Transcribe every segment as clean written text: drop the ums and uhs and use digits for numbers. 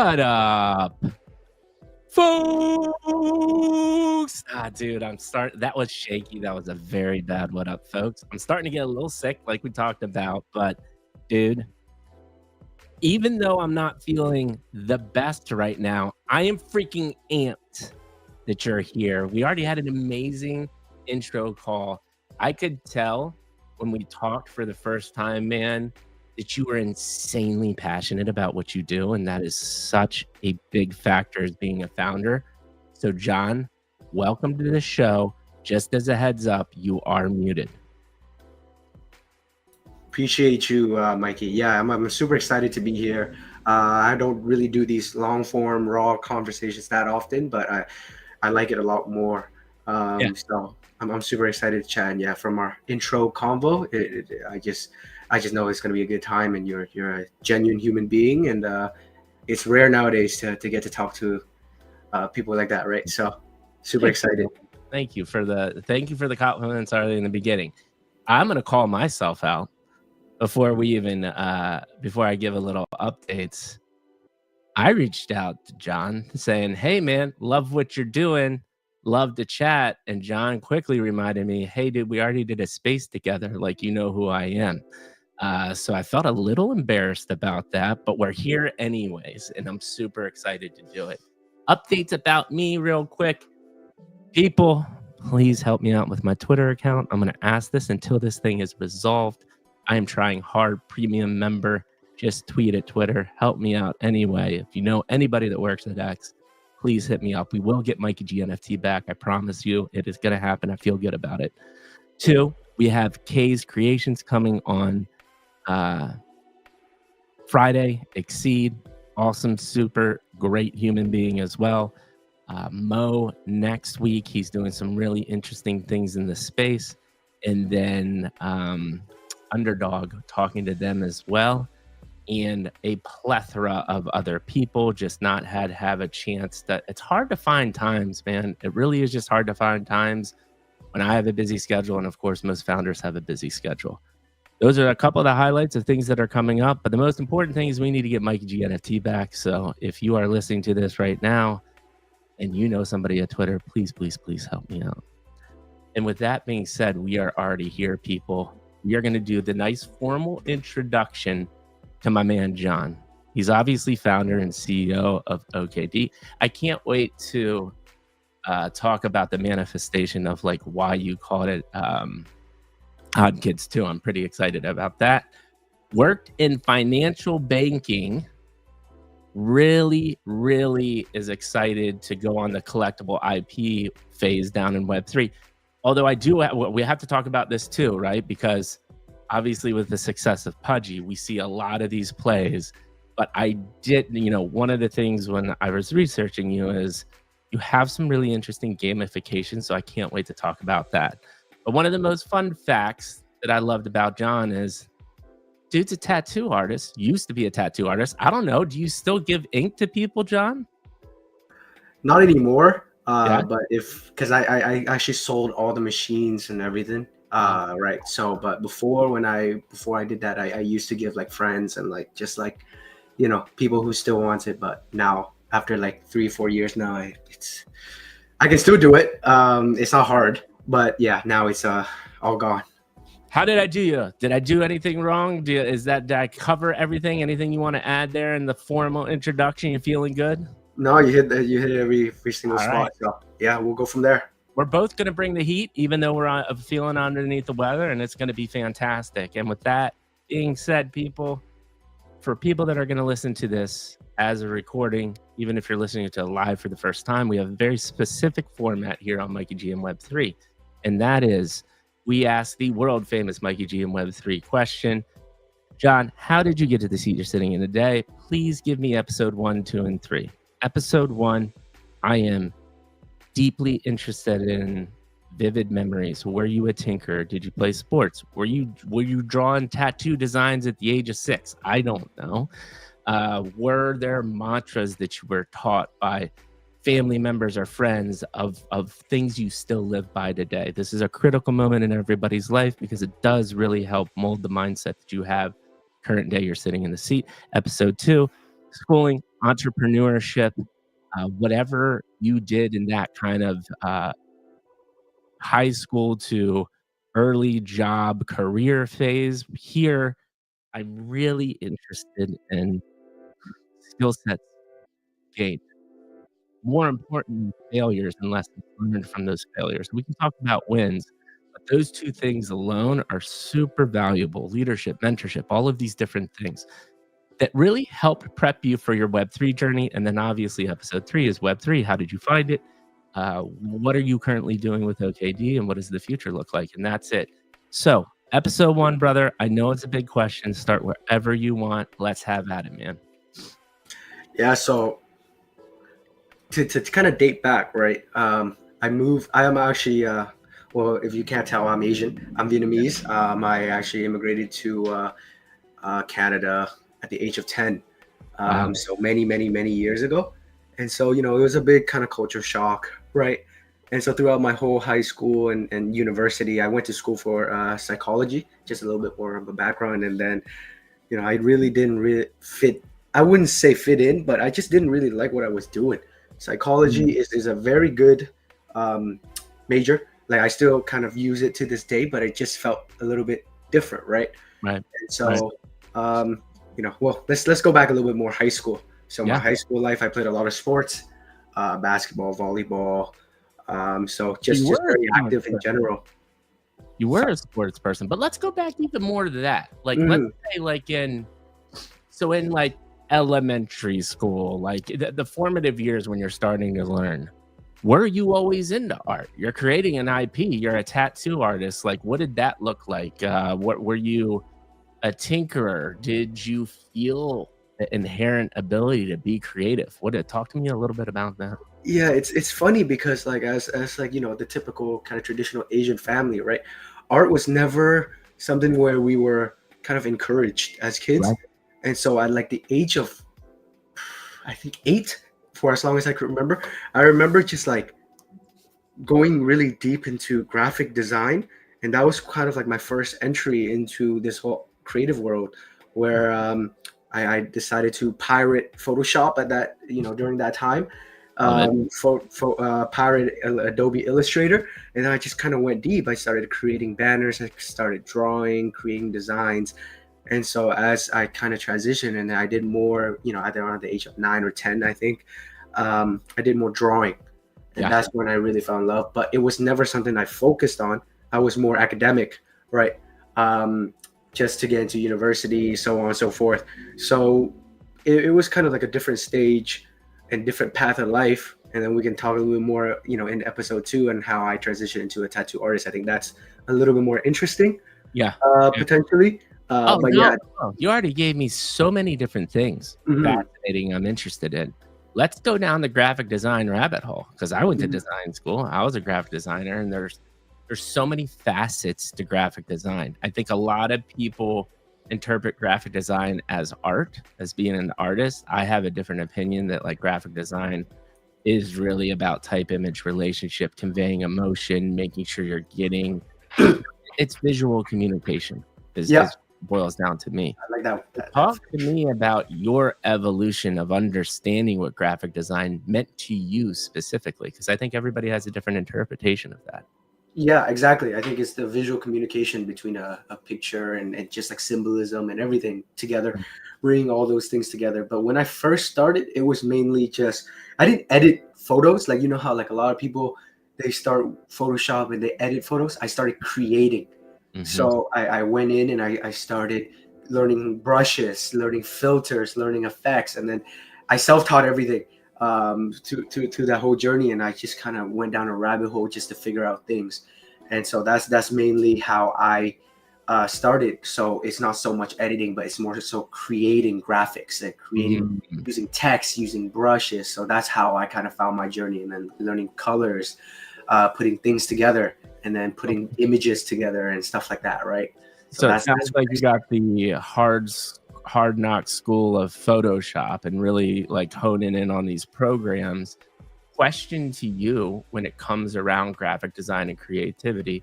What up, folks? Dude, that was shaky. That was a very bad what up, folks. I'm starting to get a little sick, like we talked about, but dude, even though I'm not feeling the best right now, I am freaking amped that you're here. We already had an amazing intro call. I could tell when we talked for the first time, man, that you are insanely passionate about what you do, and that is such a big factor as being a founder. So, John, welcome to the show. Just as a heads up, you are muted. Appreciate you, Mikey. Yeah, I'm super excited to be here. I don't really do these long form, raw conversations that often, but I like it a lot more. So I'm super excited to chat. And yeah, from our intro convo, I just know it's going to be a good time, and you're a genuine human being, and it's rare nowadays to get to talk to people like that, right? So super excited. Thank you for the compliments early in the beginning. I'm going to call myself out before I give a little updates. I reached out to John saying, "Hey man, love what you're doing. Love to chat." And John quickly reminded me, "Hey dude, we already did a space together. Like, you know who I am." So I felt a little embarrassed about that, but we're here anyways, and I'm super excited to do it. Updates about me real quick. People, please help me out with my Twitter account. I'm going to ask this until this thing is resolved. I am trying hard. Premium member. Just tweet at Twitter. Help me out anyway. If you know anybody that works at X, please hit me up. We will get Mikey G NFT back. I promise you it is going to happen. I feel good about it. 2, we have K's Creations coming on Friday. Exceed. Awesome, super great human being as well. Mo next week. He's doing some really interesting things in the space. And then Underdog, talking to them as well. And a plethora of other people, just not have a chance. That it's hard to find times, man. It really is just hard to find times when I have a busy schedule. And of course, most founders have a busy schedule. Those are a couple of the highlights of things that are coming up. But the most important thing is we need to get Mikey G NFT back. So if you are listening to this right now and you know somebody at Twitter, please, please, please help me out. And with that being said, we are already here, people. We are going to do the nice formal introduction to my man, John. He's obviously founder and CEO of OKD. I can't wait to talk about the manifestation of like why you called it Odd Kids too. I'm pretty excited about that. Worked in financial banking. Really, really is excited to go on the collectible IP phase down in Web3. Although we have to talk about this too, right? Because obviously with the success of Pudgy, we see a lot of these plays. But I did, one of the things when I was researching you is you have some really interesting gamification. So I can't wait to talk about that. But one of the most fun facts that I loved about John is, dude's a tattoo artist, used to be a tattoo artist. I don't know. Do you still give ink to people, John? Not anymore. But because I actually sold all the machines and everything. Right. So, but before I did that, I used to give like friends and like, just like, people who still want it. But now after like 3-4 years now, I can still do it. It's not hard, but yeah, now it's all gone. How did I do you? Did I do anything wrong? Did I cover everything? Anything you want to add there in the formal introduction? You feeling good? No, you hit every single spot. Right. So yeah, we'll go from there. We're both going to bring the heat, even though we're feeling underneath the weather, and it's going to be fantastic. And with that being said, for people that are going to listen to this as a recording, even if you're listening to it live for the first time, we have a very specific format here on Mikey G and Web3. And that is, we ask the world famous Mikey G and Web3 question. John, how did you get to the seat you're sitting in today? Please give me episode 1, 2, and 3. Episode 1, I am deeply interested in vivid memories. Were you a tinker? Did you play sports? Were you drawing tattoo designs at the age of 6? I don't know. Were there mantras that you were taught by family members or friends of things you still live by today? This is a critical moment in everybody's life because it does really help mold the mindset that you have current day you're sitting in the seat. Episode 2, schooling, entrepreneurship, whatever you did in that kind of high school to early job career phase. Here, I'm really interested in skill sets gained. More importantly, failures and lessons learned from those failures. We can talk about wins, but those two things alone are super valuable. Leadership, mentorship, all of these different things that really help prep you for your Web3 journey. And then obviously, episode 3 is Web3. How did you find it? What are you currently doing with OKD, and what does the future look like? And that's it. So, episode 1, brother, I know it's a big question. Start wherever you want. Let's have at it, man. Yeah, so to kind of date back, right? I am actually, well, if you can't tell, I'm Asian. I'm Vietnamese. I actually immigrated to Canada at the age of 10. Wow. So many years ago. And so, it was a big kind of culture shock, right? And so throughout my whole high school and university, I went to school for psychology, just a little bit more of a background. And then, I really didn't really fit. I wouldn't say fit in, but I just didn't really like what I was doing. Psychology is a very good major. Like I still kind of use it to this day, but it just felt a little bit different, right? Right. And so, well, let's go back a little bit more high school. So my Yeah. high school life, I played a lot of sports, basketball, volleyball. So just were a very sports active in person. general. You were a sports person, but let's go back even more to that. Like, let's say, like in like elementary school, like the formative years when you're starting to learn, were you always into art? You're creating an IP. You're a tattoo artist. Like, what did that look like? What were you a tinkerer? Did you feel the inherent ability to be creative? Talk to me a little bit about that? Yeah, it's funny because like as like the typical kind of traditional Asian family, right? Art was never something where we were kind of encouraged as kids. Right. And so at like the age of I think 8, for as long as I could remember, I remember just like going really deep into graphic design, and that was kind of like my first entry into this whole creative world where I decided to pirate Photoshop at that during that time, Love it. pirate Adobe Illustrator, and then I just kind of went deep. I started creating banners, I started drawing, creating designs. And so as I kind of transitioned and I did more, either around the age of 9 or 10, I think, I did more drawing. And Yeah. that's when I really fell in love. But it was never something I focused on. I was more academic, right? Just to get into university, so on and so forth. So it was kind of like a different stage and different path of life. And then we can talk a little bit more, in episode 2 and how I transitioned into a tattoo artist. I think that's a little bit more interesting, Yeah. potentially. Oh, But no, yeah. no, you already gave me so many different things fascinating I'm interested in. Let's go down the graphic design rabbit hole because I went to design school. I was a graphic designer, and there's so many facets to graphic design. I think a lot of people interpret graphic design as art, as being an artist. I have a different opinion that like graphic design is really about type image relationship, conveying emotion, making sure you're getting it's visual communication is boils down to me. I like that. Talk to me about your evolution of understanding what graphic design meant to you specifically, because I think everybody has a different interpretation of that. Yeah, exactly. I think it's the visual communication between a picture and just like symbolism and everything together, bringing all those things together. But when I first started, it was mainly just, I didn't edit photos. Like, how like a lot of people, they start Photoshop and they edit photos. I started creating. So I went in and I started learning brushes, learning filters, learning effects. And then I self-taught everything to that whole journey, and I just kind of went down a rabbit hole just to figure out things. And so that's mainly how I started. So it's not so much editing, but it's more so creating graphics and creating using text, using brushes. So that's how I kind of found my journey, and then learning colors, putting things together, and then putting images together and stuff like that, right? So it sounds like you got the hard knock school of Photoshop and really like honing in on these programs. Question to you when it comes around graphic design and creativity.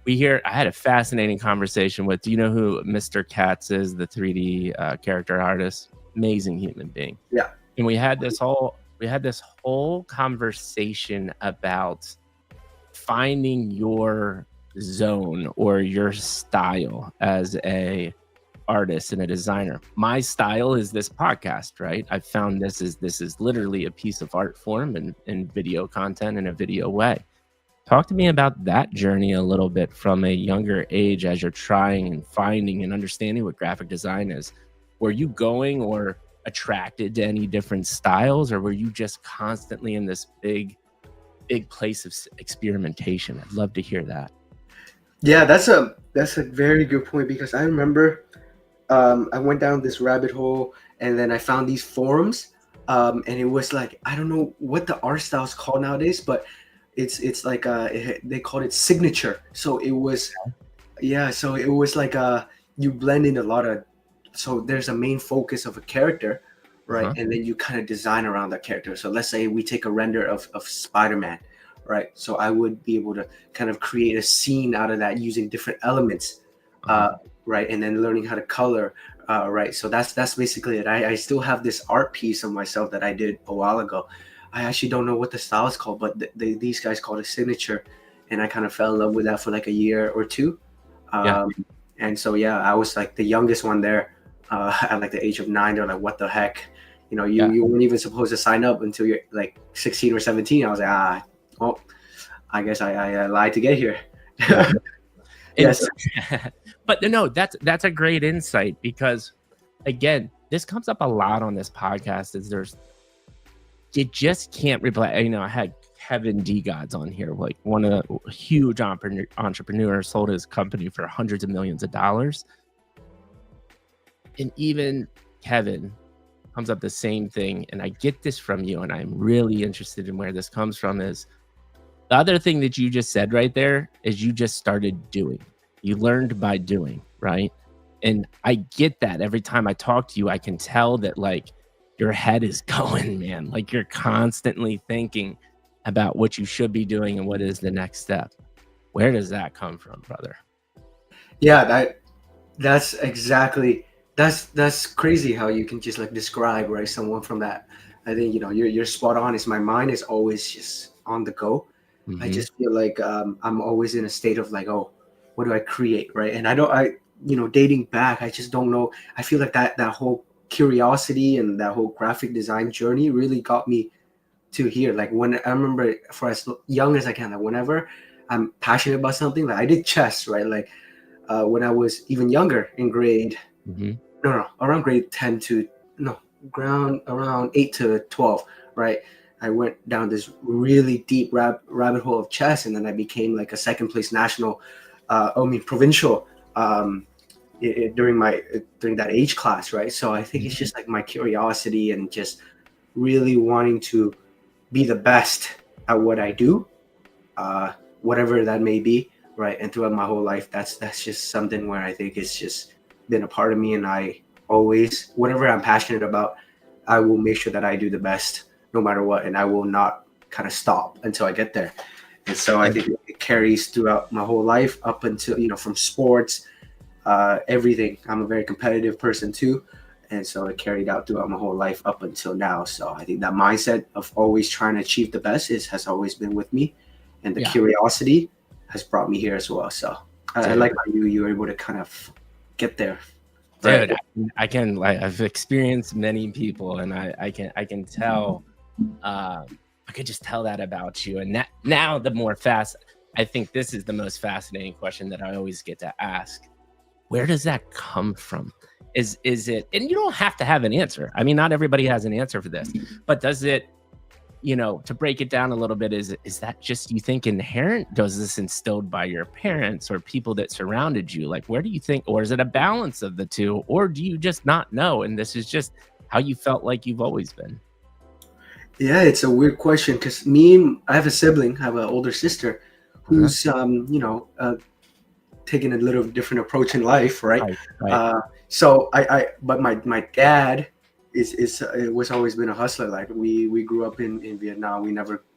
I had a fascinating conversation with, do you know who Mr. Katz is, the 3D character artist? Amazing human being. Yeah. And we had this whole conversation about finding your zone or your style as a artist and a designer. My style is this podcast, right? I found this is literally a piece of art form and video content in a video way. Talk to me about that journey a little bit from a younger age as you're trying and finding and understanding what graphic design is. Were you going or attracted to any different styles, or were you just constantly in this big place of experimentation? I'd love to hear that. Yeah, that's a very good point, because I remember I went down this rabbit hole, and then I found these forums, and it was like, I don't know what the art style is called nowadays, but it's like they called it signature. So it was, yeah, so it was like you blend in a lot of, so there's a main focus of a character, right? Uh-huh. And then you kind of design around that character. So let's say we take a render of Spider-Man, right? So I would be able to kind of create a scene out of that using different elements, Uh-huh. right? And then learning how to color, right? So that's basically it. I still have this art piece of myself that I did a while ago. I actually don't know what the style is called, but these guys call it signature, and I kind of fell in love with that for like a year or two. Yeah. Um, and so yeah, I was like the youngest one there, at like the age of 9. They're like, "What the heck?" You know, Yeah. you weren't even supposed to sign up until you're like 16 or 17. I was like, well, I guess I lied to get here. Yeah. And Yes. but no, that's a great insight, because again, this comes up a lot on this podcast. Is there's you just can't reply. You know, I had Kevin D Gods on here, like one of the huge entrepreneur, sold his company for hundreds of millions of dollars. And even Kevin comes up the same thing. And I get this from you, and I'm really interested in where this comes from. Is the other thing that you just said right there is you just started doing. You learned by doing, right? And I get that every time I talk to you, I can tell that like your head is going, man. Like you're constantly thinking about what you should be doing and what is the next step. Where does that come from, brother? Yeah, that's exactly, that's crazy how you can just like describe, right, someone from that. I think, you're spot on. Is my mind is always just on the go. I Hmm. just feel like I'm always in a state of like, oh, what do I create, right? And I don't, dating back, I just don't know. I feel like that whole curiosity and that whole graphic design journey really got me to here. Like when I remember, for as young as I can, like whenever I'm passionate about something, like I did chess, right? Like when I was even younger in grade, Hmm. no, around grade 10 to, no, ground around 8 to 12, right? I went down this really deep rabbit hole of chess, and then I became like a second place national, provincial, during that age class, right? So I think it's just like my curiosity and just really wanting to be the best at what I do, whatever that may be, right? And throughout my whole life, that's just something where I think it's just been a part of me, and I always, whatever I'm passionate about, I will make sure that I do the best no matter what, and I will not kind of stop until I get there. And so I Yeah. think it carries throughout my whole life up until, from sports, everything. I'm a very competitive person too. And so it carried out throughout my whole life up until now. So I think that mindset of always trying to achieve the best has always been with me. And the Yeah. curiosity has brought me here as well. So I Dude. like how you were able to kind of get there. Right. Dude, I can like I've experienced many people, and I can tell, I could just tell that about you. And that now the more fast, I think this is the most fascinating question that I always get to ask. Where does that come from? Is it, and you don't have to have an answer. I mean, not everybody has an answer for this, but does it, to break it down a little bit, is that just, you think, inherent? Does this instilled by your parents or people that surrounded you? Like, where do you think, or is it a balance of the two, or do you just not know and this is just how you felt like you've always been? Yeah, it's a weird question because I have a sibling, I have an older sister Uh-huh. who's, taking a little different approach in life, right? Right, right. So but my dad is it was always been a hustler. Like we grew up in Vietnam.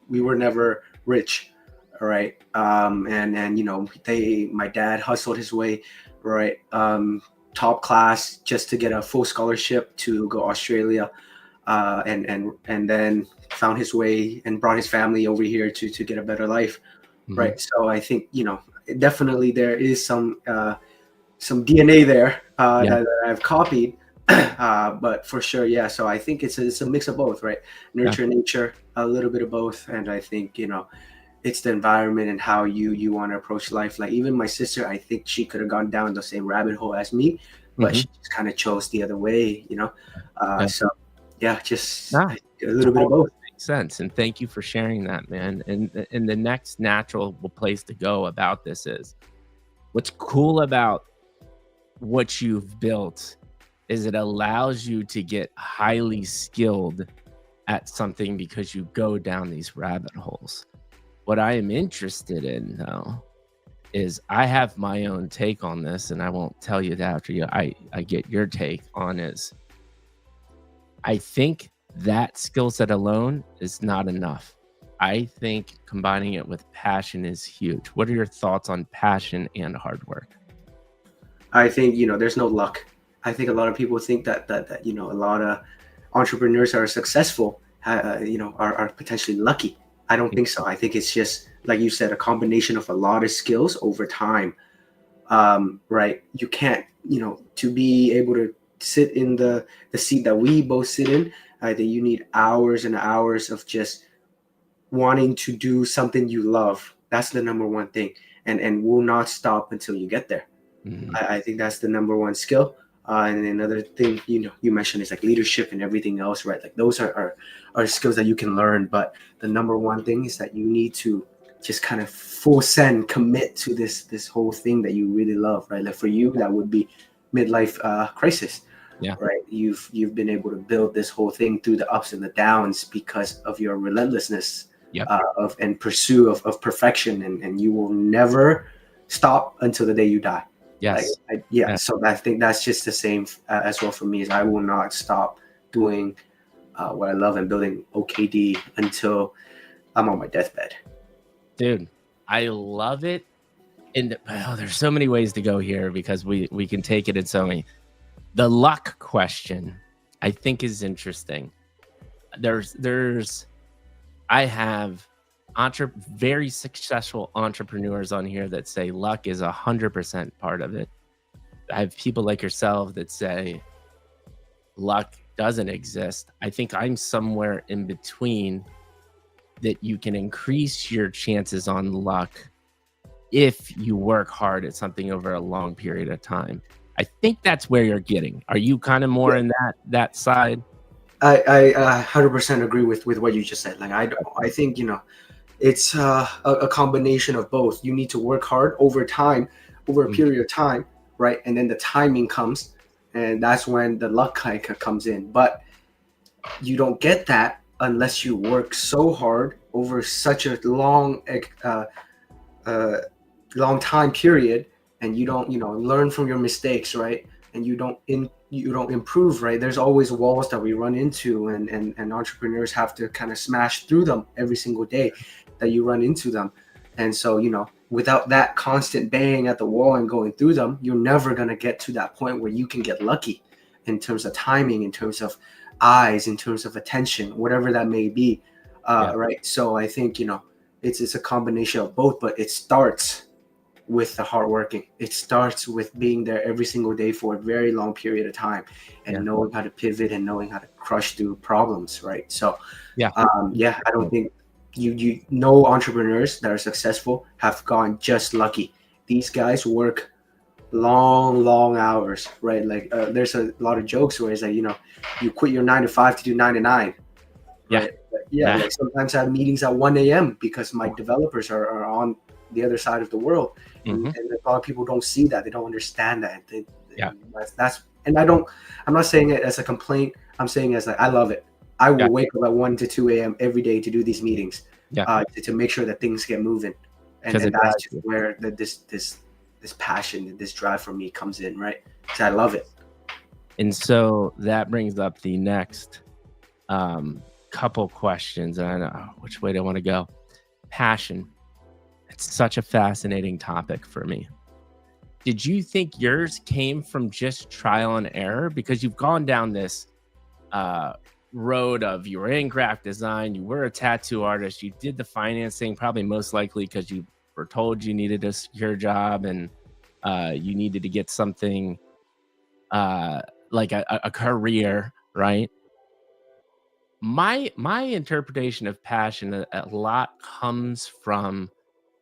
We were never rich, all right. And my dad hustled his way, right, top class just to get a full scholarship to go Australia. and then found his way and brought his family over here to get a better life, Mhm. right? So I think definitely there is some DNA there Yeah. that I've copied, but for sure, yeah. So I think it's a mix of both, right? Yeah. Nurture, nature, a little bit of both, and I think it's the environment and how you want to approach life. Like even my sister, I think she could have gone down the same rabbit hole as me, but Mhm. she just kind of chose the other way, Yeah. So yeah, just No, a little bit of totally both. makes sense, and thank you for sharing that, man. And the next natural place to go about this is what's cool about what you've built is it allows you to get highly skilled at something because you go down these rabbit holes. What I am interested in, though, is I have my own take on this, and I won't tell you that after I get your take on is I think that skill set alone is not enough. I think combining it with passion is huge. What are your thoughts on passion and hard work? I think there's no luck. I think a lot of people think that a lot of entrepreneurs are successful, are potentially lucky. I don't think so. I think it's just like you said, a combination of a lot of skills over time. Right? You can't, to be able to sit in the seat that we both sit in. I think you need hours and hours of just wanting to do something you love. That's the number one thing, and will not stop until you get there. Mhm. I think that's the number one skill. And another thing, you mentioned is like leadership and everything else, right? Like those are skills that you can learn. But the number one thing is that you need to just kind of full send commit to this whole thing that you really love, right? Like for you, that would be midlife crisis, Yeah. right? You've been able to build this whole thing through the ups and the downs because of your relentlessness Yep. of and pursue of perfection, and you will never stop until the day you die. Like, Yes. yeah, Yeah. so I think that's just the same as well for me. Is I will not stop doing what I love and building OKD until I'm on my deathbed. Dude, I love it. And there's so many ways to go here because we can take it in so many. The luck question, I think, is interesting. There's I have very successful entrepreneurs on here that say luck is 100% part of it. I have people like yourself that say luck doesn't exist. I think I'm somewhere in between that you can increase your chances on luck if you work hard at something over a long period of time. I think that's where you're getting. Are you kind of more Yeah, in that side? I 100% agree with what you just said. Like I think it's a combination of both. You need to work hard over time, over a Mhm. period of time, right? And then the timing comes, and that's when the luck kind of comes in. But you don't get that unless you work so hard over such a uh, long time period, and you don't learn from your mistakes, right? And you don't improve, right? There's always walls that we run into, and entrepreneurs have to kind of smash through them every single day that you run into them. And so without that constant bang at the wall and going through them, you're never going to get to that point where you can get lucky in terms of timing, in terms of eyes, in terms of attention, whatever that may be. Yeah. Right. So I think it's a combination of both, but it starts with the hard working. It starts with being there every single day for a very long period of time, Yeah. and knowing how to pivot and knowing how to crush through problems, right? So Yeah. yeah, I don't think you know entrepreneurs that are successful have gone just lucky. These guys work long hours, right? Like there's a lot of jokes where it's like you quit your 9 to 5 to do 9 to 9, Yeah. right? But yeah, Yeah. like sometimes I have meetings at 1 a.m. because my developers are on the other side of the world, Hmm. and a lot of people don't see that, they don't understand that. Yeah. That's and I'm not saying it as a complaint. I'm saying as like I love it. I Yeah. will wake up at 1 to 2 a.m. every day to do these meetings, Yeah. to make sure that things get moving, Because and it that's drives just you. where this passion, this drive for me comes in, right? Because I love it. And so that brings up the next um, couple questions. And I don't know which way do I want to go. Passion. It's such a fascinating topic for me. Did you think yours came from just trial and error? Because you've gone down this road of you were in graphic design, you were a tattoo artist, you did the financing, probably most likely because you were told you needed a secure job and you needed to get something uh, like a career, right? My interpretation of passion a lot comes from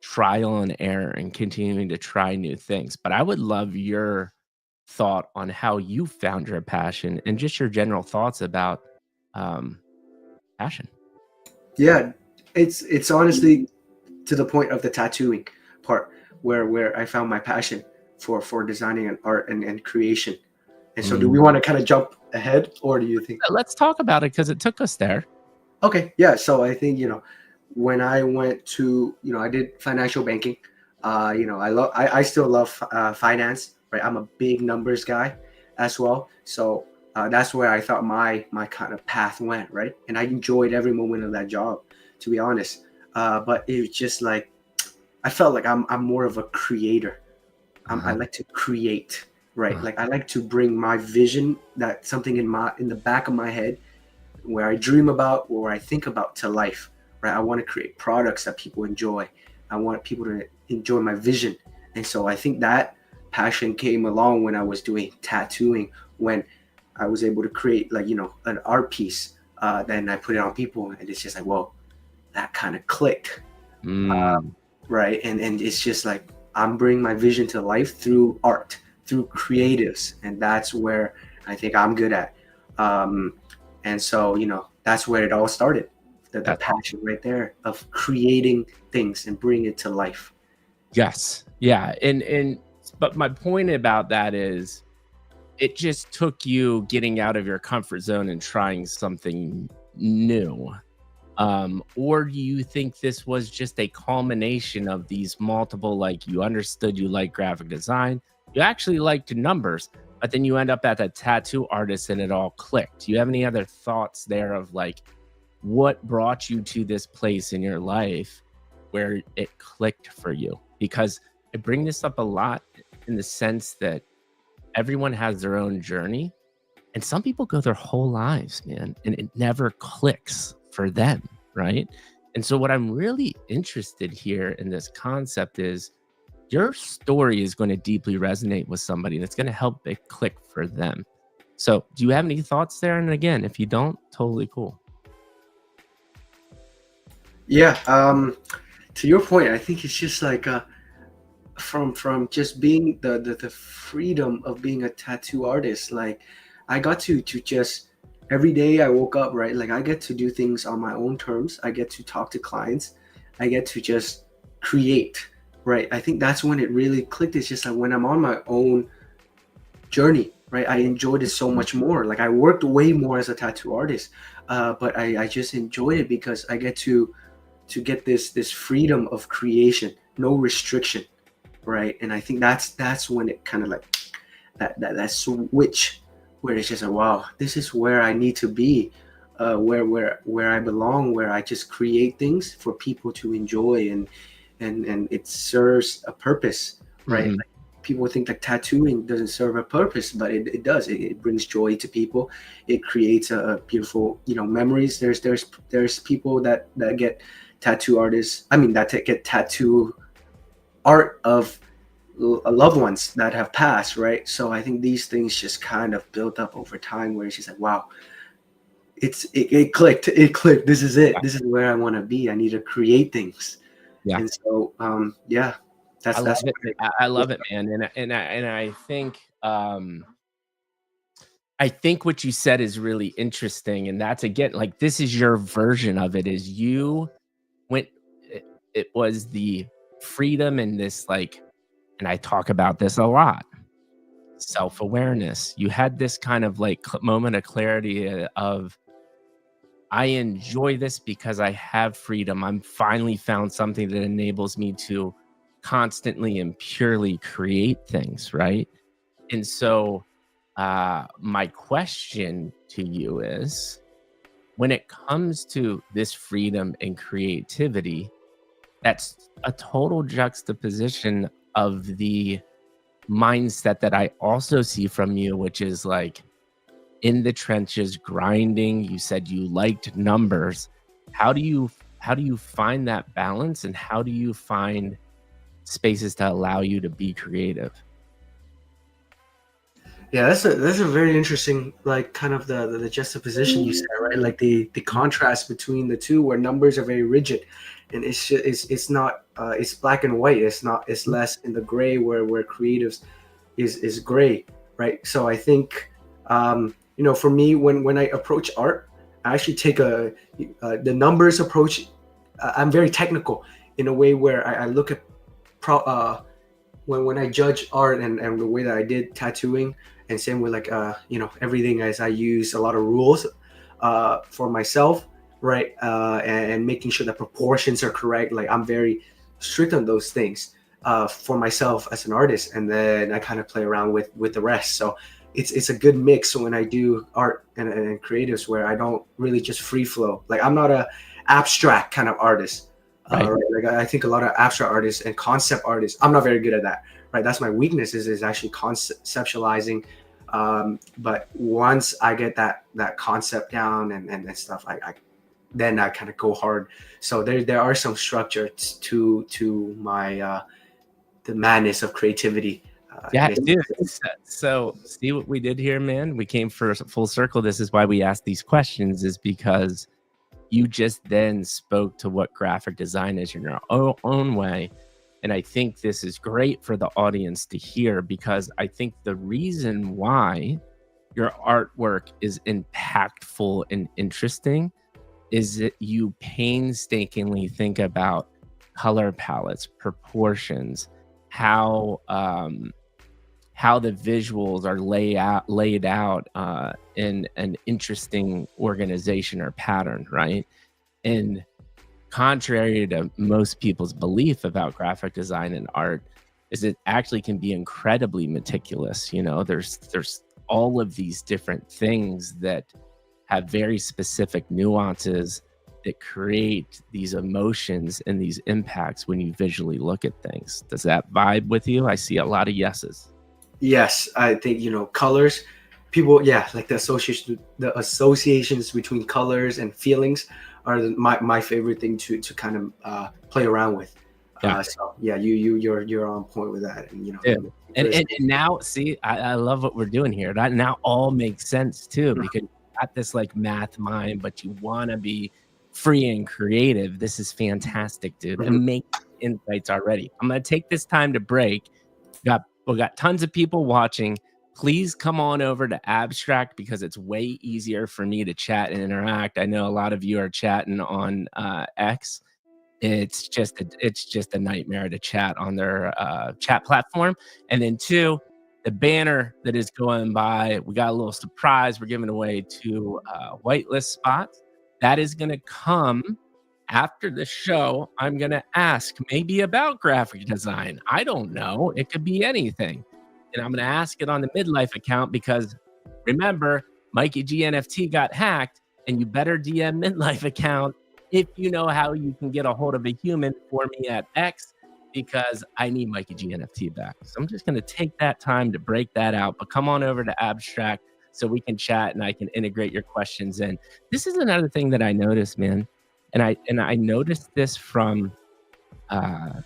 trial and error and continuing to try new things. But I would love your thought on how you found your passion and just your general thoughts about um, passion. Yeah, it's honestly to the point of the tattooing part where I found my passion for designing and art and creation. And so, do we Mm. want to kind of jump ahead, or do you think? Let's talk about it because it took us there. Okay, yeah. So I think when I went to I did financial banking. I still love finance, right? I'm a big numbers guy as well. So that's where I thought my kind of path went, right? And I enjoyed every moment of that job, to be honest. But it was just like I felt like I'm more of a creator. I Uh-huh. like to create, right? Uh, Like I like to bring my vision, that something in the back of my head where I dream about or where I think about to life, right? I want to create products that people enjoy. I want people to enjoy my vision. And so I think that passion came along when I was doing tattooing, when I was able to create like, an art piece. Then I put it on people and it's just like, well, that kind of clicked, mm, right? And it's just like, I'm bringing my vision to life through art, through creatives. And that's where I think I'm good at. Um, and so, that's where it all started. The that passion right there of creating things and bringing it to life. yes, yeah, and but my point about that is it just took you getting out of your comfort zone and trying something new. Or do you think this was just a culmination of these multiple, like you understood you like graphic design, you actually liked numbers, but then you end up at a tattoo artist and it all clicked? Do you have any other thoughts there of like what brought you to this place in your life where it clicked for you? Because I bring this up a lot in the sense that everyone has their own journey and some people go their whole lives, man, and it never clicks for them, right? And so, what I'm really interested here in this concept is your story is going to deeply resonate with somebody and it's going to help it click for them. So, do you have any thoughts there? And again, if you don't, totally cool. Yeah. To your point, I think it's just like from just being the freedom of being a tattoo artist. Like I got to just every day I woke up, right? Like I get to do things on my own terms. I get to talk to clients. I get to just create, right? I think that's when it really clicked. It's just like when I'm on my own journey, right? I enjoyed it so much more. Like I worked way more as a tattoo artist, but I just enjoyed it because I get to get this freedom of creation, no restriction, right? And I think that's when it kind of like that switch where it's just like, wow, this is where I need to be, where I belong, where I just create things for people to enjoy, and it serves a purpose, right? Mhm. Like people think that tattooing doesn't serve a purpose, but it does. It brings joy to people. It creates a beautiful, memories. There's people that get tattoo artists. I mean, get tattoo art of loved ones that have passed, right? So I think these things just kind of built up over time, where it's just like, wow, it clicked, This is it. Yeah, This is where I want to be. I need to create things, yeah, and so yeah, I that's love it. where I it love it, man, and I think what you said is really interesting, and that's again like this is your version of it. Is you went? It was the freedom and this like, and I talk about this a lot. Self awareness. You had this kind of like moment of clarity of I enjoy this because I have freedom. I'm finally found something that enables me to constantly and purely create things, right? And so, my question to you is when it comes to this freedom and creativity, that's a total juxtaposition of the mindset that I also see from you, which is like in the trenches, grinding. You said you liked numbers. How do you find that balance, and how do you find spaces to allow you to be creative? Yeah, that's a very interesting, like, kind of the juxtaposition you said, right? Like the contrast between the two, where numbers are very rigid, and it's not it's black and white. It's less in the gray, where creatives is gray, right? So I think, for me, when I approach art, I actually take the numbers approach. I'm very technical in a way where I look at when I judge art, and the way that I did tattooing, and same with, like, everything, as I use a lot of rules for myself, right? And making sure that proportions are correct. Like, I'm very strict on those things for myself as an artist, and then I kind of play around with the rest. So it's a good mix when I do art and creatives, where I don't really just free flow. Like, I'm not a abstract kind of artist. Right. Right? Like, I think a lot of abstract artists and concept artists, I'm not very good at that. Right? That's my weakness, is actually conceptualizing. But once I get that concept down and stuff, then I kind of go hard. So there are some structures to my the madness of creativity. Yeah, And dude. So see what we did here, man? We came for full circle. This is why we ask these questions, is because you just then spoke to what graphic design is in your own way. And I think this is great for the audience to hear, because I think the reason why your artwork is impactful and interesting is that you painstakingly think about color palettes, proportions, how the visuals are laid out in an interesting organization or pattern, right? And contrary to most people's belief about graphic design and art, is it actually can be incredibly meticulous. There's all of these different things that have very specific nuances that create these emotions and these impacts when you visually look at things. Does that vibe with you? I see a lot of yeses. yes, I think, colors. People, yeah, like the associations between colors and feelings are my favorite thing to kind of play around with. Yeah. So yeah, you're on point with that, and Yeah. And now, see, I love what we're doing here. That now all makes sense too, because you got this like math mind, but you want to be free and creative. This is fantastic, dude. And make insights already. I'm gonna take this time to break. We got tons of people watching. Please come on over to Abstract, because it's way easier for me to chat and interact. I know a lot of you are chatting on X. It's just a nightmare to chat on their chat platform. And then two, the banner that is going by, we got a little surprise. We're giving away 2 whitelist spots. That is going to come after the show. I'm going to ask maybe about graphic design. I don't know. It could be anything. And I'm going to ask it on the Midlife account, because remember, Mikey G NFT got hacked, and you better DM Midlife account if you know how you can get a hold of a human for me at X, because I need Mikey G NFT back. So I'm just going to take that time to break that out. But come on over to Abstract so we can chat and I can integrate your questions in. This is another thing that I noticed, man. And I noticed this from the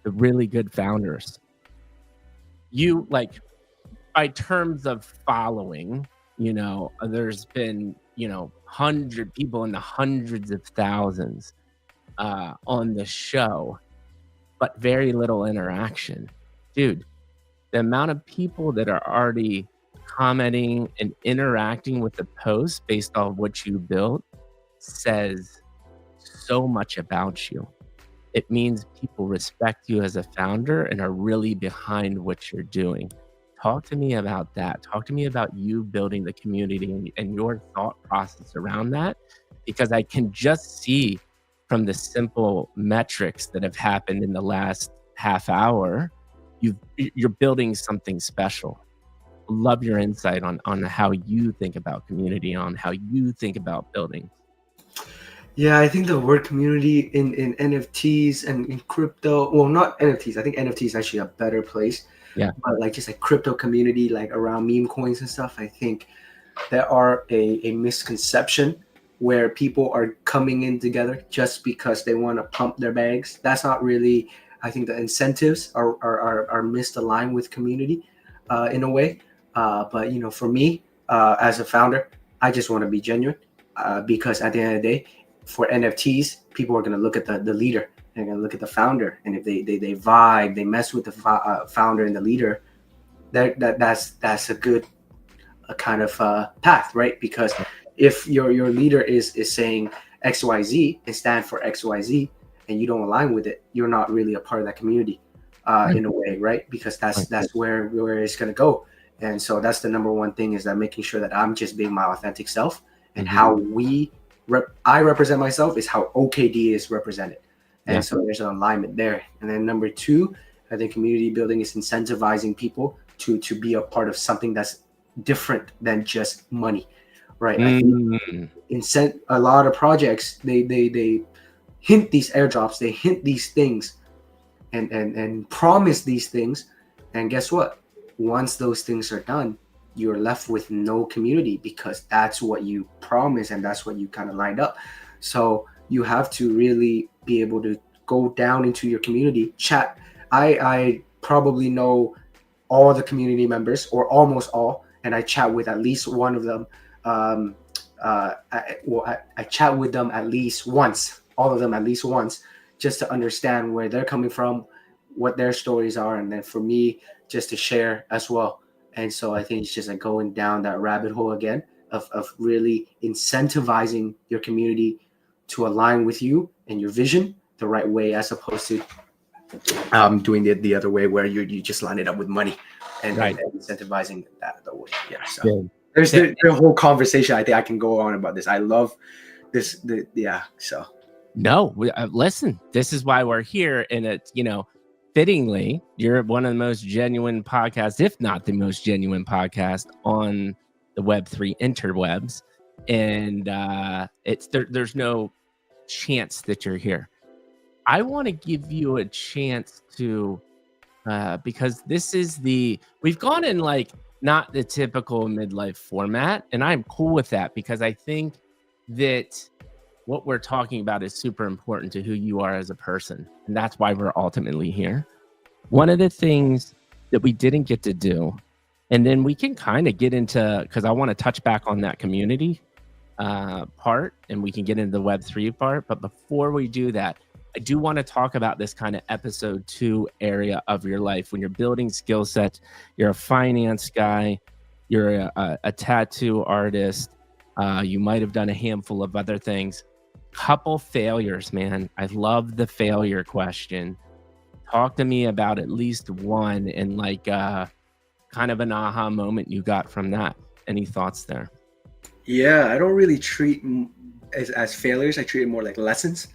really good founders. You, like, by terms of following, there's been, 100 people in the hundreds of thousands on the show, but very little interaction. Dude, the amount of people that are already commenting and interacting with the post based on what you built says so much about you. It means people respect you as a founder and are really behind what you're doing. Talk to me about that. Talk to me about you building the community and your thought process around that, because I can just see from the simple metrics that have happened in the last half hour, you're building something special. Love your insight on how you think about community, on how you think about building. Yeah, I think the word community in NFTs and in crypto, well, not NFTs. I think NFT is actually a better place, Yeah. But like just a crypto community, like around meme coins and stuff, I think there are a misconception where people are coming in together just because they want to pump their bags. That's not really, I think the incentives are misaligned with community in a way. But, for me, as a founder, I just want to be genuine because at the end of the day, for NFTs, people are going to look at the leader. They're going to look at the founder. And if they vibe, they mess with the founder and the leader, that's a good a kind of path, right? Because if your leader is saying XYZ and stand for XYZ, and you don't align with it, you're not really a part of that community Right. in a way, right? Because Right. that's where it's gonna go. And so that's the number one thing, is that making sure that I'm just being my authentic self, and Mhm. how I represent myself is how OKD is represented. Yeah. And so there's an alignment there. And then number two, I think community building is incentivizing people to be a part of something that's different than just money, right? I think Mm. a lot of projects, they hint these airdrops, they hint these things, and promise these things, and guess what? Once those things are done, you're left with no community, because that's what you promised and that's what you kind of lined up. So you have to really be able to go down into your community chat. I probably know all the community members, or almost all, and I chat with at least one of them. Um, I chat with them at least once, all of them at least once, just to understand where they're coming from, what their stories are, and then for me, just to share as well. And so I think it's just like going down that rabbit hole again of really incentivizing your community to align with you and your vision the right way, as opposed to doing it the other way, where you just line it up with money Right. and incentivizing that the way. Yeah. So Good. there's Yeah. the whole conversation. I think I can go on about this. I love this. Yeah. So No, listen, this is why we're here. And it's, fittingly, you're one of the most genuine podcasts, if not the most genuine podcast on the Web3 interwebs. And there's no chance that you're here. I want to give you a chance to, because we've gone in like not the typical midlife format. And I'm cool with that, because I think that what we're talking about is super important to who you are as a person. And that's why we're ultimately here. One of the things that we didn't get to do, and then we can kind of get into, because I want to touch back on that community part, and we can get into the Web3 part. But before we do that, I do want to talk about this kind of episode 2 area of your life when you're building skill sets. You're a finance guy, you're a tattoo artist, you might have done a handful of other things. Couple failures, man. I love the failure question. Talk to me about at least one, and like kind of an aha moment you got from that. Any thoughts there? yeah, I don't really treat as failures. I treat it more like lessons.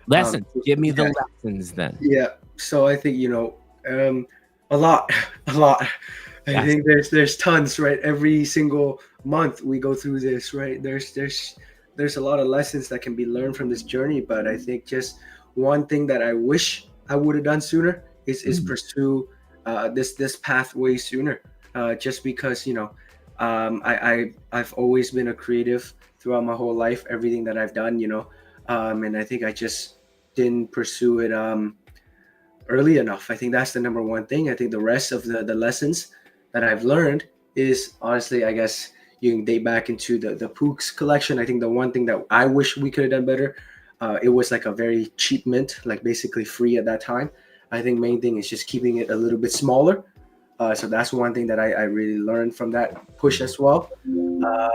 Lessons. Give me Yeah, the lessons then. yeah. So I think a lot, a lot. I Yes. think there's tons, right? Every single month we go through this, right? There's a lot of lessons that can be learned from this journey. But I think just one thing that I wish I would have done sooner is Mm. pursue this pathway sooner. Just because I've always been a creative throughout my whole life. Everything that I've done, and I think I just didn't pursue it early enough. I think that's the number one thing. I think the rest of the lessons that I've learned is, honestly, I guess you can date back into the Pooks collection. I think the one thing that I wish we could have done better, it was like a very cheap mint, like basically free at that time. I think main thing is just keeping it a little bit smaller. So that's one thing that I really learned from that push as well.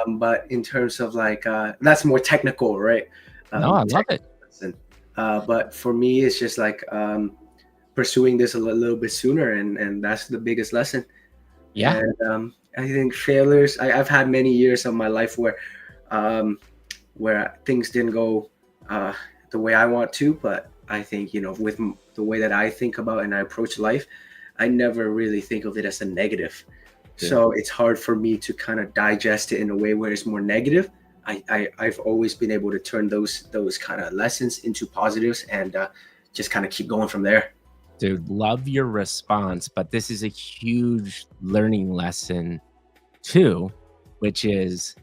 But in terms of like that's more technical, right? No, I love it. Lesson. But for me, it's just like pursuing this a little bit sooner, and that's the biggest lesson. Yeah. And I think failures. I've had many years of my life um, where things didn't go the way I want to, but I think with the way that I think about and I approach life, I never really think of it as a negative. Yeah. So it's hard for me to kind of digest it in a way where it's more negative. I've always been able to turn those kind of lessons into positives, and just kind of keep going from there. dude. Love your response, but this is a huge learning lesson too, which is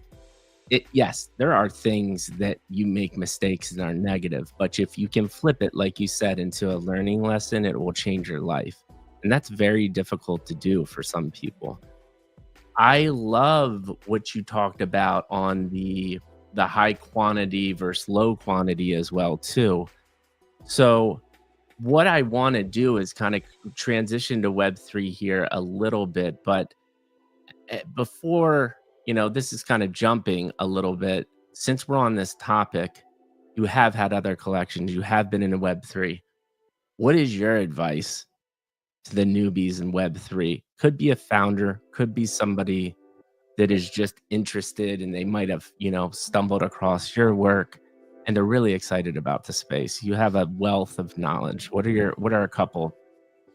yes, there are things that you make mistakes and are negative, but if you can flip it, like you said, into a learning lesson, it will change your life. And that's very difficult to do for some people. I love what you talked about on the high quantity versus low quantity as well too. So what I want to do is kind of transition to Web3 here a little bit, but before, this is kind of jumping a little bit. Since we're on this topic, you have had other collections, you have been in Web3. What is your advice to the newbies in Web3? Could be a founder, could be somebody that is just interested and they might have, stumbled across your work and they're really excited about the space. You have a wealth of knowledge. What are a couple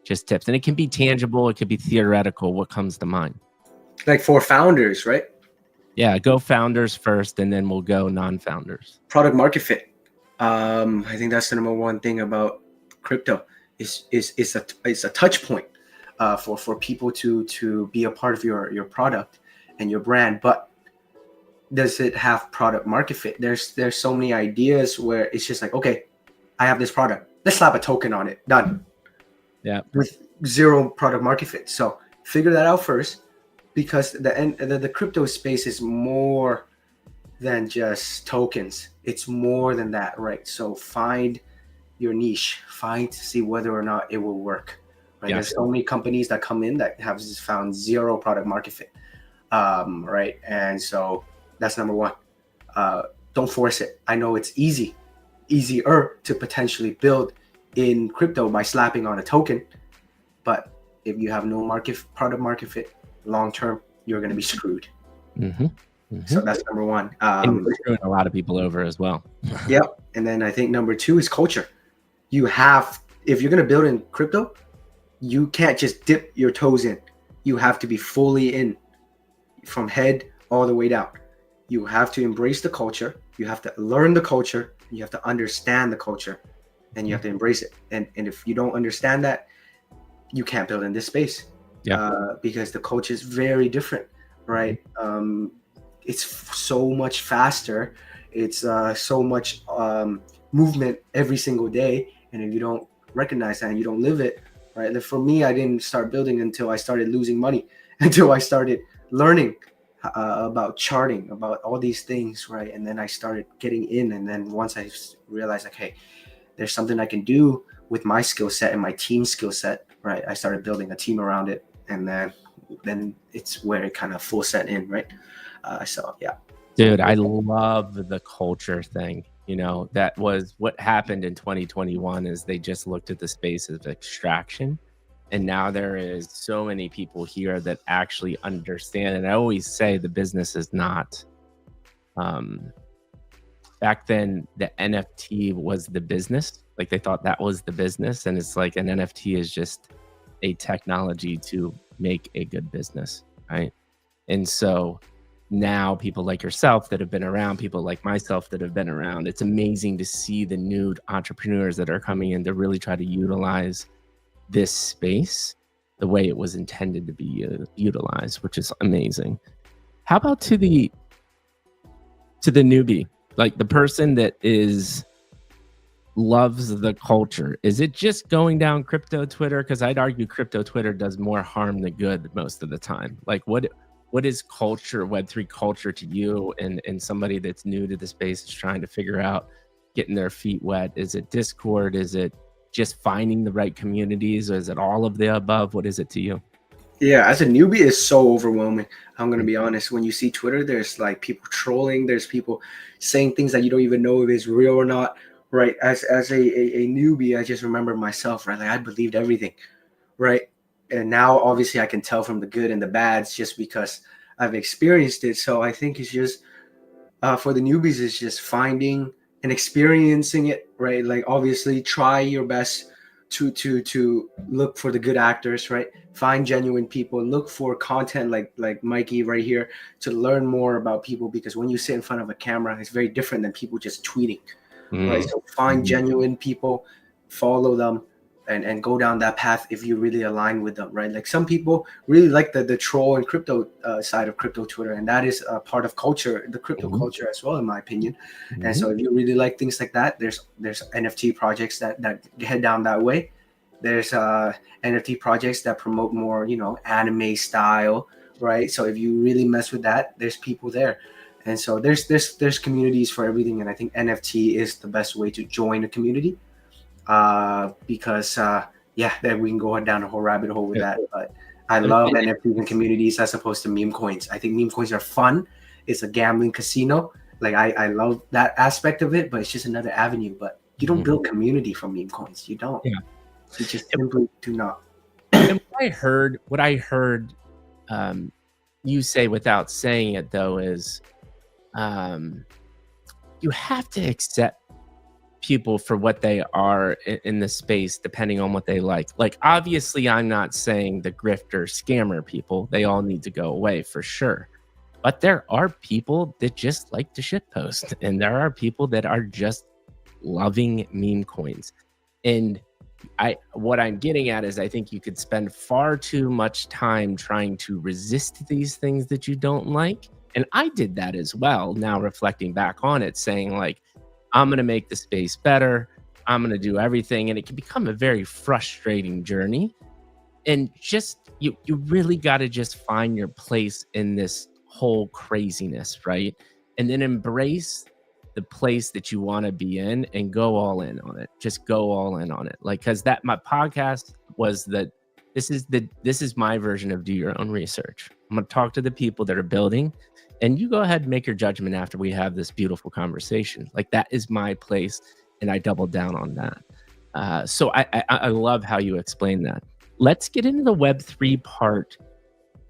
just tips? And it can be tangible, it could be theoretical. What comes to mind? Like for founders, right? Yeah, go founders first and then we'll go non-founders. Product market fit. I think that's the number one thing about crypto is it's a touch point for people to be a part of your product and your brand. But does it have product market fit? There's so many ideas where it's just like, okay, I have this product, let's slap a token on it, done. Yeah, with zero product market fit. So figure that out first, because the crypto space is more than just tokens. It's more than that, right? So find your niche, see whether or not it will work. Right? Yeah. There's so many companies that come in that have found zero product market fit, right? And so that's number one. Don't force it. I know it's easier to potentially build in crypto by slapping on a token, but if you have no product market fit, long term, you're going to be screwed. Mm-hmm. Mm-hmm. So that's number one. And we're screwing a lot of people over as well. Yep. And then I think number two is culture. If you're going to build in crypto, you can't just dip your toes in. You have to be fully in, from head all the way down. You have to embrace the culture. You have to learn the culture. You have to understand the culture, and you have to embrace it. And if you don't understand that, you can't build in this space. Yeah. Because the culture is very different, right? It's so much faster. It's so much movement every single day. And if you don't recognize that and you don't live it, right? And for me, I didn't start building until I started losing money, until I started learning about charting, about all these things, right? And then I started getting in. And then once I realized, like, hey, there's something I can do with my skill set and my team skill set, right? I started building a team around it. And then it's where it kind of full set in, right? So yeah. Dude, I love the culture thing. That was what happened in 2021 is they just looked at the space of extraction. And now there is so many people here that actually understand. And I always say the business is not, back then the NFT was the business. Like they thought that was the business. And it's like an NFT is just a technology to make a good business, right? And so now people like yourself that have been around, people like myself that have been around, it's amazing to see the new entrepreneurs that are coming in to really try to utilize this space the way it was intended to be utilized, which is amazing. How about to the newbie, like the person that loves the culture? Is it just going down crypto Twitter? Because I'd argue crypto Twitter does more harm than good most of the time. Like what is culture, Web3 culture to you and somebody that's new to the space is trying to figure out getting their feet wet? Is it Discord? Is it just finding the right communities? Or is it all of the above? What is it to you? Yeah, as a newbie, it's so overwhelming. I'm going to be honest. When you see Twitter, there's like people trolling. There's people saying things that you don't even know if it's real or not. Right. As a newbie, I just remember myself, right? Like I believed everything. Right. And now obviously I can tell from the good and the bads just because I've experienced it. So I think it's just for the newbies, it's just finding and experiencing it, right? Like obviously try your best to look for the good actors, right? Find genuine people, look for content like Mikey right here to learn more about people, because when you sit in front of a camera, it's very different than people just tweeting, right? So find genuine people, follow them, and go down that path if you really align with them, right? Like some people really like the troll and crypto side of crypto Twitter, and that is a part of culture, the crypto Mhm. culture as well, in my opinion. And Mhm. so if you really like things like that, there's NFT projects that head down that way. There's NFT projects that promote more, anime style, right? So if you really mess with that, there's people there. And so there's communities for everything, and I think NFT is the best way to join a community, because yeah, then we can go down a whole rabbit hole with Yeah. that. But I I mean, love NFTs and communities as opposed to meme coins. I think meme coins are fun. It's a gambling casino. Like I love that aspect of it, but it's just another avenue. But you don't Mhm. build community from meme coins. You don't. Yeah. You just simply do not. And what I heard you say without saying it though is um, you have to accept people for what they are in the space, depending on what they like. Like, obviously, I'm not saying the grifter scammer people, they all need to go away for sure. But there are people that just like to shitpost, and there are people that are just loving meme coins. And what I'm getting at is I think you could spend far too much time trying to resist these things that you don't like. And I did that as well. Now reflecting back on it, saying like, I'm going to make the space better. I'm going to do everything. And it can become a very frustrating journey. And just you really got to just find your place in this whole craziness, right? And then embrace the place that you want to be in and go all in on it. Just go all in on it. Like, cuz that my podcast was that this is my version of do your own research. I'm going to talk to the people that are building, and you go ahead and make your judgment after we have this beautiful conversation. Like, that is my place, and I doubled down on that. So I love how you explain that. Let's get into the Web3 part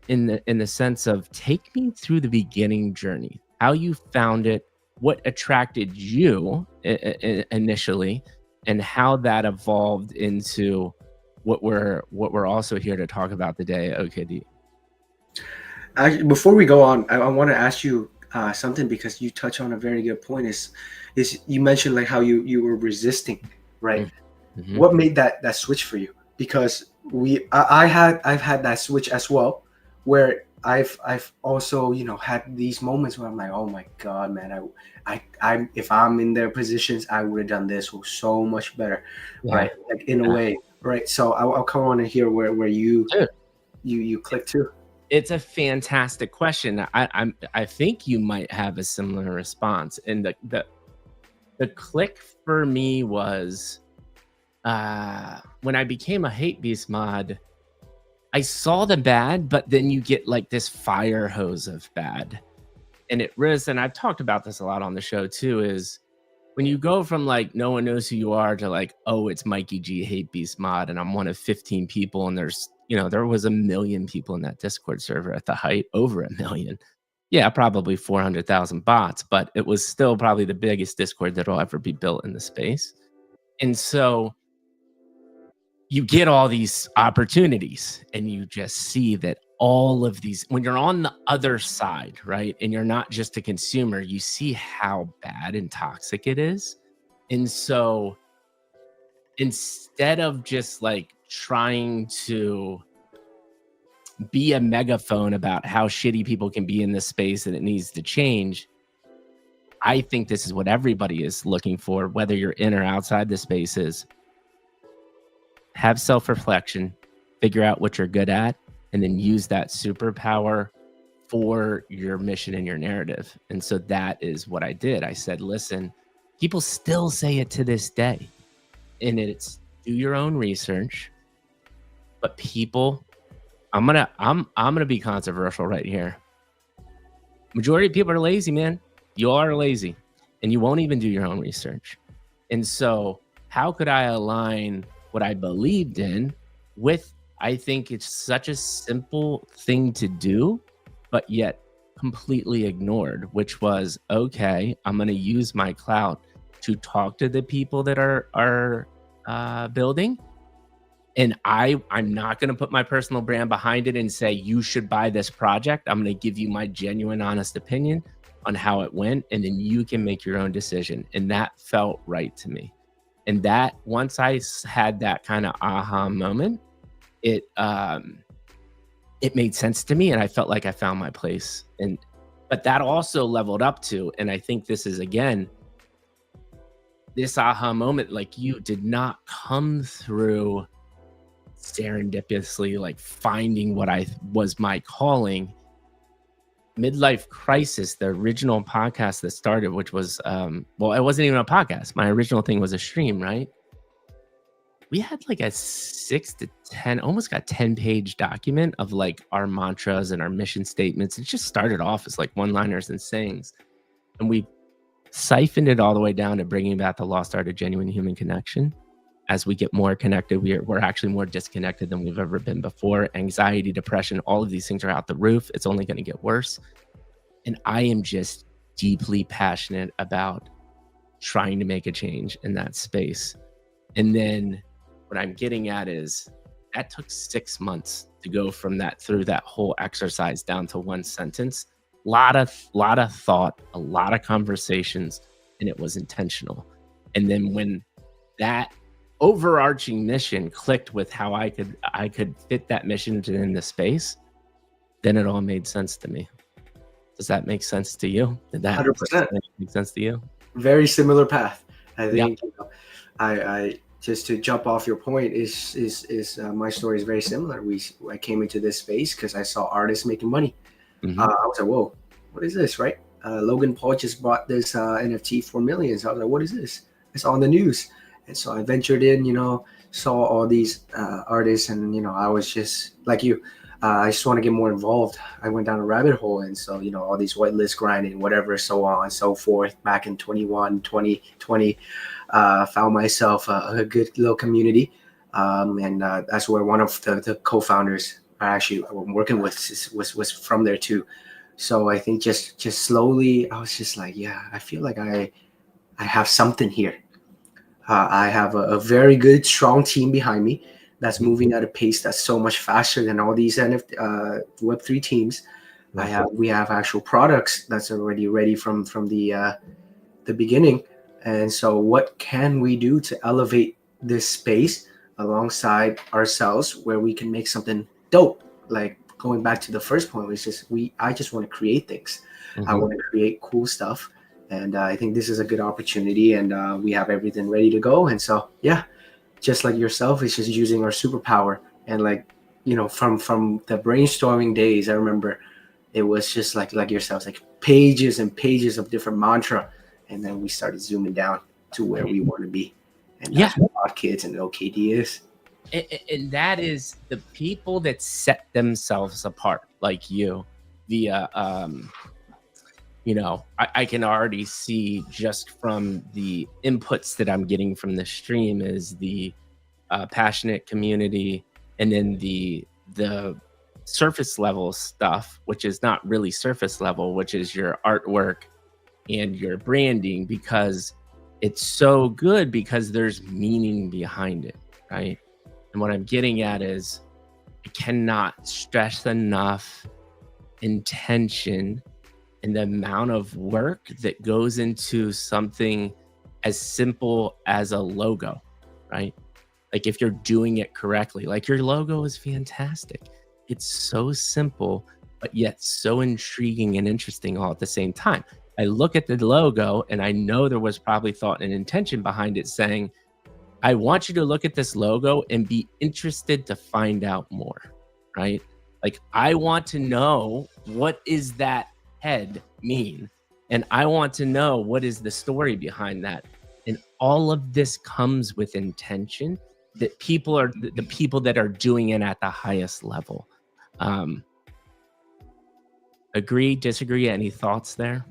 in the sense of take me through the beginning journey, how you found it, what attracted you initially, and how that evolved into what we're also here to talk about today at OKD. Before we go on, I want to ask you something, because you touch on a very good point. Is you mentioned like how you were resisting, right? Mm-hmm. What made that switch for you? Because I've had that switch as well, where I've also had these moments where I'm like, oh my god, man, I if I'm in their positions, I would have done this so much better, Yeah. right? Like in a way, right? So I'll come on and hear where you Dude, you click too. it's a fantastic question. I think you might have a similar response. And the click for me was when I became a hate beast mod. I saw the bad, but then you get like this fire hose of bad. And it risks, and I've talked about this a lot on the show too, is when you go from like no one knows who you are to like, oh, it's Mikey G hate beast mod, and I'm one of 15 people, and there was 1 million people in that Discord server at the height, over 1 million. Yeah, probably 400,000 bots, but it was still probably the biggest Discord that'll ever be built in the space. And so you get all these opportunities, and you just see that all of these, when you're on the other side, right, and you're not just a consumer, you see how bad and toxic it is. And so instead of just like trying to be a megaphone about how shitty people can be in this space and it needs to change, I think this is what everybody is looking for, whether you're in or outside the spaces. Have self-reflection, figure out what you're good at, and then use that superpower for your mission and your narrative. And so that is what I did. I said, listen, people still say it to this day, and it's do your own research. But people, I'm gonna be controversial right here. Majority of people are lazy, man. You are lazy, and you won't even do your own research. And so how could I align what I believed in with, I think it's such a simple thing to do, but yet completely ignored, which was, okay, I'm going to use my clout to talk to the people that are building. And I'm not going to put my personal brand behind it and say, you should buy this project. I'm going to give you my genuine, honest opinion on how it went. And then you can make your own decision. And that felt right to me. And that once I had that kind of aha moment, it it made sense to me, and I felt like I found my place. And but that also leveled up to, and I think this is again, this aha moment, like you, did not come through serendipitously, like finding what I was my calling. Midlife Crisis, the original podcast that started, which was well, it wasn't even a podcast. My original thing was a stream, right? We had like a 6 to 10, almost got 10-page document of like our mantras and our mission statements. It just started off as like one-liners and sayings. And we siphoned it all the way down to bringing back the lost art of genuine human connection. As we get more connected, we're actually more disconnected than we've ever been before. Anxiety, depression, all of these things are out the roof. It's only going to get worse. And I am just deeply passionate about trying to make a change in that space. And then what I'm getting at is that took 6 months to go from that, through that whole exercise, down to one sentence. Lot of thought, a lot of conversations, and it was intentional. And then when that overarching mission clicked with how I could fit that mission in the space, then it all made sense to me. Does that make sense to you? Did that 100%. make sense to you? Very similar path. I think, Yep. I just to jump off your point is my story is very similar. I came into this space because I saw artists making money. Mhm. I was like, whoa, what is this, right? Logan Paul just bought this NFT for millions. I was like, what is this? It's on the news. And so I ventured in, saw all these artists, and I was just like you. I just want to get more involved. I went down a rabbit hole, and so all these whitelist grinding, whatever, so on and so forth. Back in 2020, found myself a good little community, and that's where one of the co-founders I'm working with was from there too. So I think just slowly, I was just like, yeah, I feel like I have something here. I have a very good, strong team behind me that's moving at a pace that's so much faster than all these Web3 teams. Yeah. We have actual products that's already ready from the beginning. And so what can we do to elevate this space alongside ourselves where we can make something dope? Like going back to the first point, was just I just want to create things. I Mhm. want to create cool stuff. And I think this is a good opportunity, and we have everything ready to go. And so, yeah, just like yourself, it's just using our superpower. And like, from the brainstorming days, I remember it was just like yourselves, like pages and pages of different mantra. And then we started zooming down to where we want to be. And Yeah. that's what Odd Kids and OKD is. And that is the people that set themselves apart, like you, via I can already see just from the inputs that I'm getting from the stream is the passionate community, and then the surface level stuff, which is not really surface level, which is your artwork and your branding, because it's so good because there's meaning behind it, right? And what I'm getting at is I cannot stress enough intention and the amount of work that goes into something as simple as a logo, right? Like if you're doing it correctly, like your logo is fantastic. It's so simple, but yet so intriguing and interesting all at the same time. I look at the logo and I know there was probably thought and intention behind it, saying, I want you to look at this logo and be interested to find out more, right? Like I want to know, what is that head mean? And I want to know, what is the story behind that? And all of this comes with intention, that people are the people that are doing it at the highest level. Agree, disagree? Any thoughts there?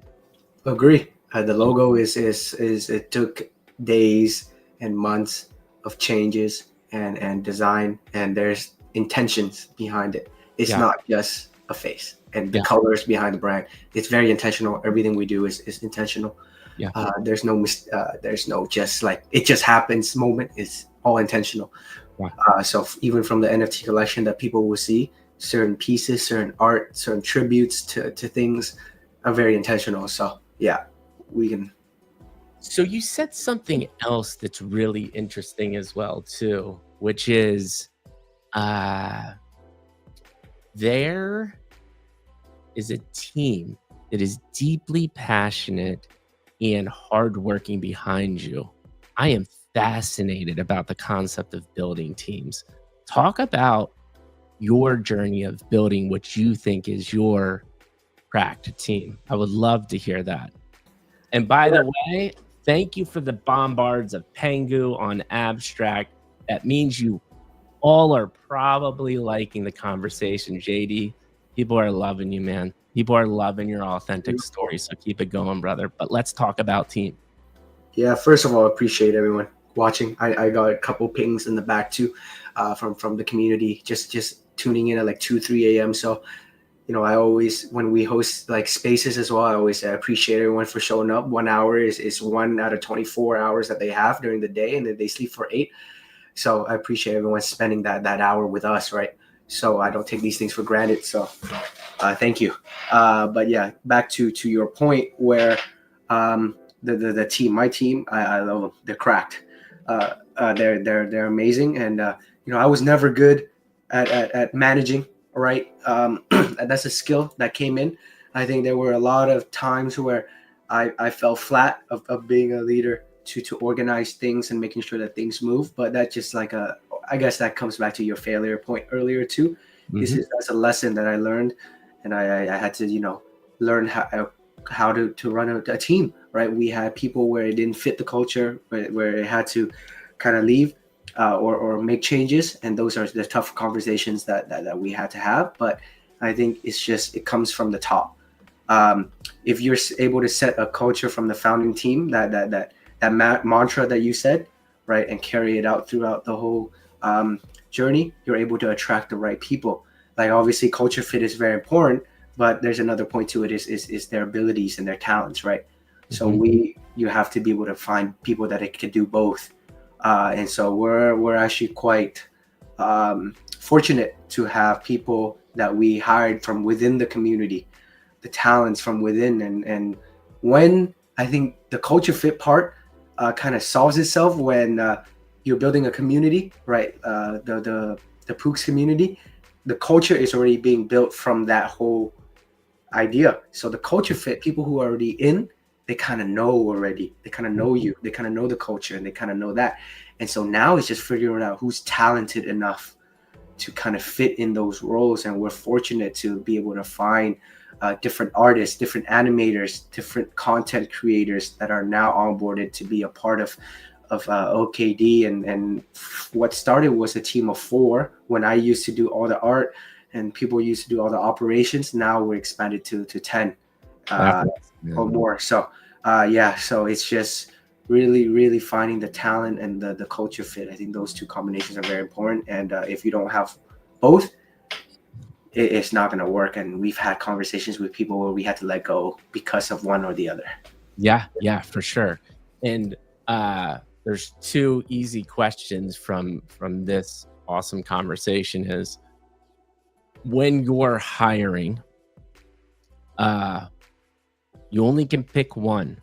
Agree. The logo is it took days and months of changes and design, and there's intentions behind it. It's Yeah. not just a face, and the Yeah. colors behind the brand. It's very intentional. Everything we do is intentional. Yeah. There's no just like it just happens moment. It's all intentional. Yeah. So even from the NFT collection that people will see, certain pieces, certain art, certain tributes to things are very intentional. So yeah, we can So you said something else that's really interesting as well too, which is uh, there is a team that is deeply passionate and hardworking behind you. I am fascinated about the concept of building teams. Talk about your journey of building what you think is your cracked team. I would love to hear that. And by the way, thank you for the bombards of Pengu on Abstract. That means you all are probably liking the conversation, JD. People are loving you, man. People are loving your authentic story. So keep it going, brother. But let's talk about team. Yeah, first of all, I appreciate everyone watching. I got a couple pings in the back too, from the community, just tuning in at like 2, 3 a.m. So I always, when we host like spaces as well, I always appreciate everyone for showing up. 1 hour is 1 out of 24 hours that they have during the day, and then they sleep for 8. So I appreciate everyone spending that hour with us, right? So I don't take these things for granted. So thank you. But yeah, back to your point where the team, my team, I love them. They're cracked. They're amazing, and I was never good at managing. Right, that's a skill that came in. I think there were a lot of times where I fell flat of being a leader to organize things and making sure that things move. But that just like I guess that comes back to your failure point earlier too. Mhm. That's a lesson that I learned, and I had to learn how to run a team. Right, we had people where it didn't fit the culture, where it had to kind of leave, or make changes, and those are the tough conversations that we had to have. But I think it comes from the top. If you're able to set a culture from the founding team, that mantra that you said, right, and carry it out throughout the whole journey, you're able to attract the right people. Like obviously culture fit is very important, but there's another point to it is their abilities and their talents, right? So Mhm. you have to be able to find people that it can do both. And so we're actually quite fortunate to have people that we hired from within the community, the talents from within. And when I think the culture fit part kind of solves itself when you're building a community, right? The Pooks community, the culture is already being built from that whole idea. So the culture fit, people who are already in, they kind of know already. They kind of know you. They kind of know the culture, and they kind of know that. And so now it's just figuring out who's talented enough to kind of fit in those roles. And we're fortunate to be able to find different artists, different animators, different content creators that are now onboarded to be a part of OKD. And what started was a team of 4 when I used to do all the art and people used to do all the operations. Now we're expanded to 10 That's uh, awesome, or man. more. So yeah, so it's just really finding the talent and the culture fit. I think those two combinations are very important. And if you don't have both, it's not going to work. And we've had conversations with people where we had to let go because of one or the other. Yeah, for sure. And there's 2 easy questions from this awesome conversation is when you're hiring, uh, you only can pick one.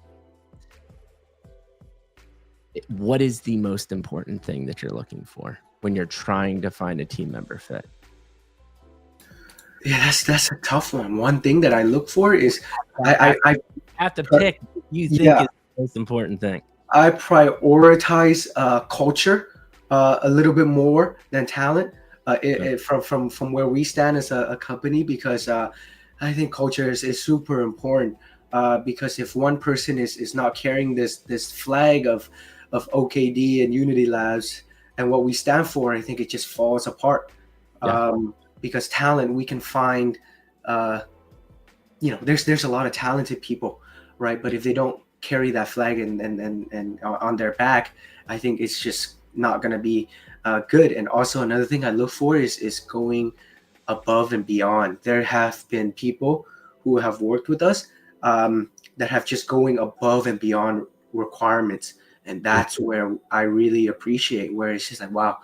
What is the most important thing that you're looking for when you're trying to find a team member fit? Yeah, that's a tough one. One thing that I look for is I Have to pick what you think yeah, is the most important thing. I prioritize culture a little bit more than talent, Okay. from where we stand as a company, because I think culture is super important. Because if one person is not carrying this flag of OKD and Unity Labs and what we stand for, I think it just falls apart. Yeah. Because talent, we can find, uh, there's a lot of talented people, right? But if they don't carry that flag and on their back, I think it's just not going to be good. And also another thing I look for is going above and beyond. There have been people who have worked with us, that have just going above and beyond requirements, and Mhm. that's where I really appreciate, where it's just like, wow,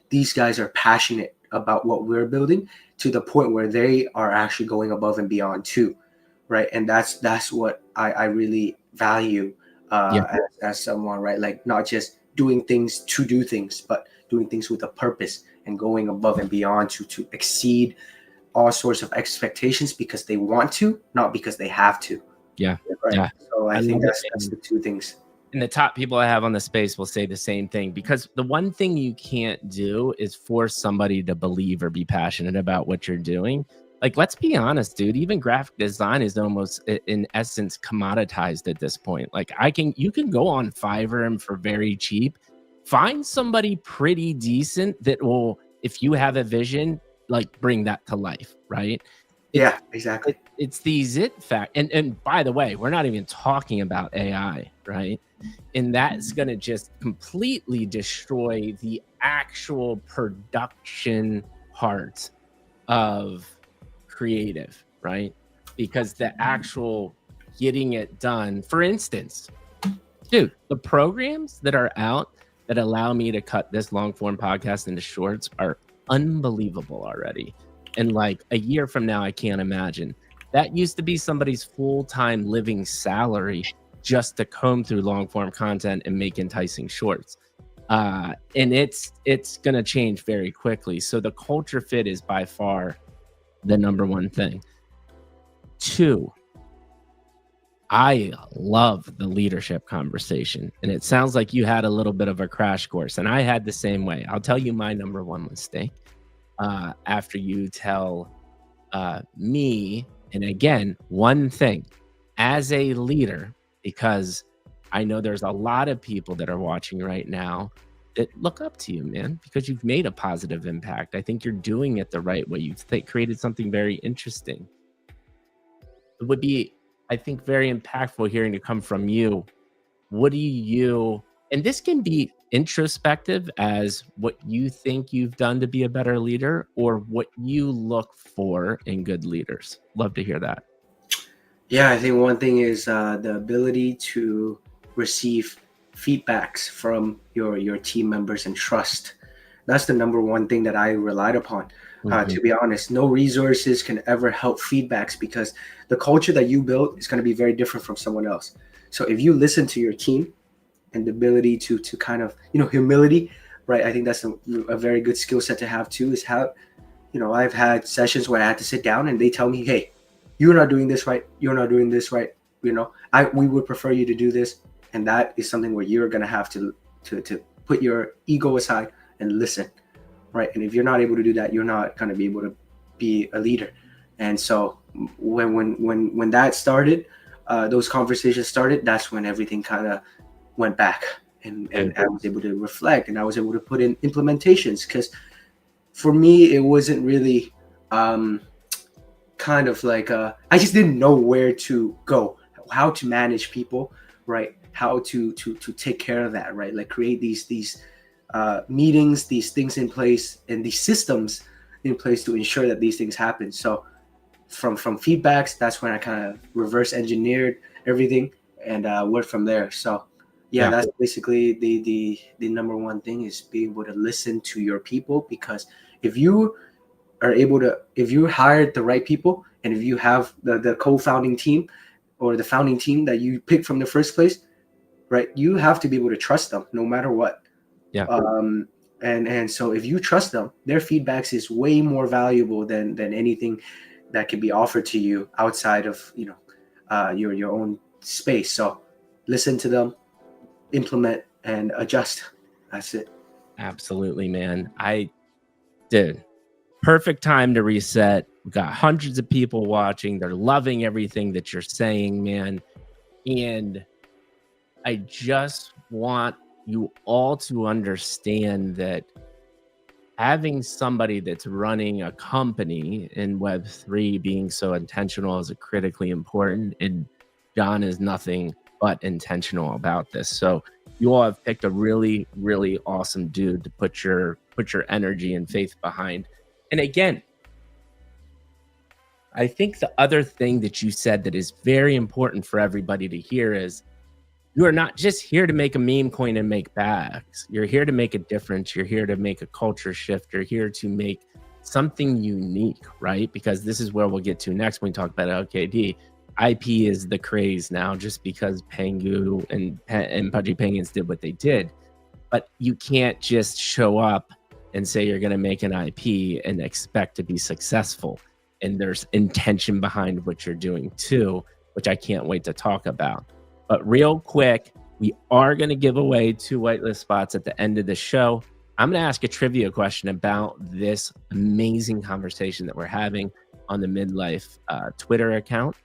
these guys are passionate about what we're building to the point where they are actually going above and beyond too, right? And that's what I really value Yeah. as someone, right? Like not just doing things to do things, but doing things with a purpose and going above and beyond to exceed all sorts of expectations because they want to, not because they have to. Yeah. Right. Yeah. So I I think love it, that's man. the two things. And the top people I have on the space will say the same thing, because the one thing you can't do is force somebody to believe or be passionate about what you're doing. Like, let's be honest, dude, even graphic design is almost in essence commoditized at this point. Like, you can go on Fiverr and for very cheap, find somebody pretty decent that will, if you have a vision, like bring that to life, right? It's Yeah, exactly. it's the zit fact. And by the way, we're not even talking about AI, right? And that's going to just completely destroy the actual production part of creative, right? Because the actual getting it done, for instance, dude, the programs that are out that allow me to cut this long form podcast into shorts are unbelievable already. And like a year from now, I can't imagine. That used to be somebody's full time living salary just to comb through long form content and make enticing shorts. And it's gonna change very quickly. So the culture fit is by far the number one thing. Two, I love the leadership conversation. And it sounds like you had a little bit of a crash course, and I had the same way. I'll tell you my number one mistake after you tell me. And again, one thing as a leader, because I know there's a lot of people that are watching right now that look up to you, man, because you've made a positive impact. I think you're doing it the right way. You've created something very interesting. It would be, I think, very impactful hearing to come from you. What do you, and this can be introspective as what you think you've done to be a better leader or what you look for in good leaders. Love to hear that. Yeah, I think one thing is the ability to receive feedbacks from your team members and trust. That's the number one thing that I relied upon. Mhm. To be honest, no resources can ever help feedbacks because the culture that you build is going to be very different from someone else. So if you listen to your team and the ability to kind of, humility, right? I think that's a very good skill set to have too. Is how, I've had sessions where I had to sit down and they tell me, hey, you're not doing this right, you're not doing this right, we would prefer you to do this. And that is something where you're going to have to put your ego aside and listen, right? And if you're not able to do that, you're not going to be able to be a leader. And so when that started, those conversations started, that's when everything kind of went back, and I was able to reflect, and I was able to put in implementations, because for me it wasn't really kind of like I just didn't know where to go, how to manage people, right? How to take care of that, right? Like create these meetings, these things in place, and these systems in place to ensure that these things happen. So from feedbacks, that's when I kind of reverse engineered everything and went from there. So yeah, Yeah. that's basically the number one thing, is being able to listen to your people, because if you if you hired the right people, and if you have the co-founding team or the founding team that you picked from the first place, right, you have to be able to trust them no matter what. Yeah. And so if you trust them, their feedbacks is way more valuable than anything that can be offered to you outside of your own space. So listen to them, implement, and adjust. That's it. Absolutely, man. I did. Perfect time to reset. We've got hundreds of people watching. They're loving everything that you're saying, man. And I just want you all to understand that having somebody that's running a company in Web3 being so intentional is critically important. And John is nothing but intentional about this. So you all have picked a really, really awesome dude to put your energy and faith behind. And again, I think the other thing that you said that is very important for everybody to hear is you are not just here to make a meme coin and make bags. You're here to make a difference. You're here to make a culture shift. You're here to make something unique, right? Because this is where we'll get to next when we talk about OKD. IP is the craze now, just because Pengu and Pudgy Penguins did what they did. But you can't just show up and say you're going to make an IP and expect to be successful. And there's intention behind what you're doing too, which I can't wait to talk about. But real quick, we are going to give away 2 whitelist spots at the end of the show. I'm going to ask a trivia question about this amazing conversation that we're having on the Midlife Twitter account.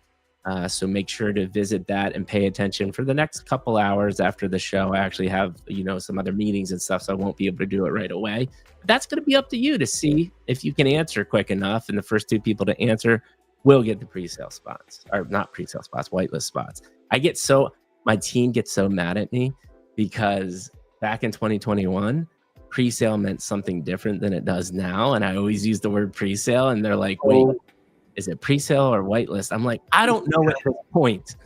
So make sure to visit that and pay attention for the next couple hours after the show. I actually have, some other meetings and stuff, so I won't be able to do it right away. But that's going to be up to you to see if you can answer quick enough. And the first 2 people to answer will get the pre-sale spots, or not pre-sale spots, whitelist spots. My team gets so mad at me because back in 2021, pre-sale meant something different than it does now. And I always use the word pre-sale, and they're like, wait, is it pre-sale or whitelist? I'm like, I don't know at this point.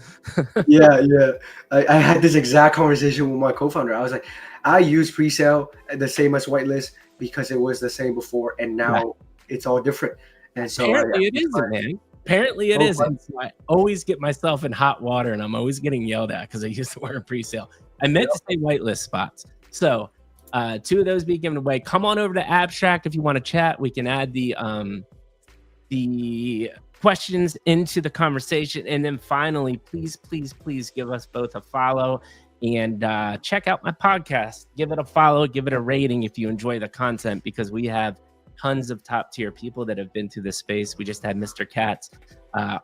Yeah. I had this exact conversation with my co-founder. I was like, I use pre-sale the same as whitelist because it was the same before, and now it's all different. And so apparently it isn't, man. Apparently it isn't. So I always get myself in hot water, and I'm always getting yelled at because I used the word pre-sale. I meant to say whitelist spots. So 2 of those being given away. Come on over to Abstract if you want to chat. We can add the questions into the conversation. And then finally, please give us both a follow and check out my podcast. Give it a follow, give it a rating if you enjoy the content, because we have tons of top tier people that have been through this space. We just had Mr. Katz,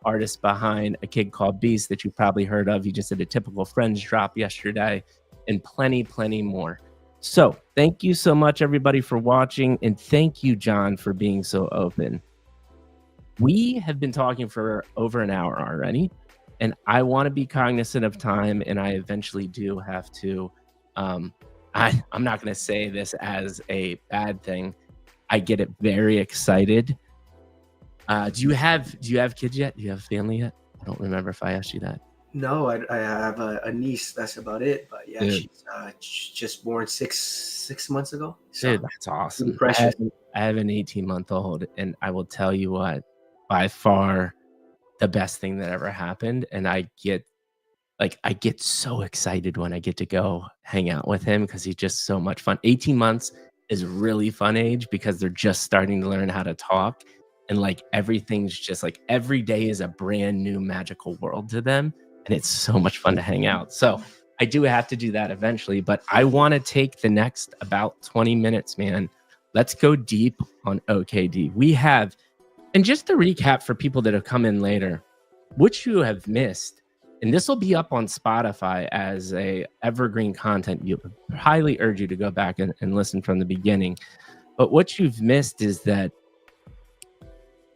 artist behind A Kid Called Beast that you probably heard of. He just did a typical Friends drop yesterday, and plenty more. So thank you so much, everybody, for watching. And thank you, John, for being so open. We have been talking for over an hour already, and I want to be cognizant of time, and I eventually do have to. I'm not going to say this as a bad thing. I get it very excited. Do you have kids yet? Do you have family yet? I don't remember if I asked you that. No, I have a niece. That's about it. But yeah, Dude. She's just born six months ago. So Dude, that's awesome. Precious. I have an 18-month-old, and I will tell you what, by far the best thing that ever happened. And I get so excited when I get to go hang out with him because he's just so much fun. 18 months is really fun age because they're just starting to learn how to talk. And like everything's just like every day is a brand new magical world to them. And it's so much fun to hang out. So I do have to do that eventually, but I want to take the next about 20 minutes, man. Let's go deep on OKD. We have, and just to recap for people that have come in later, what you have missed, and this will be up on Spotify as a evergreen content. You highly urge you to go back and listen from the beginning. But what you've missed is that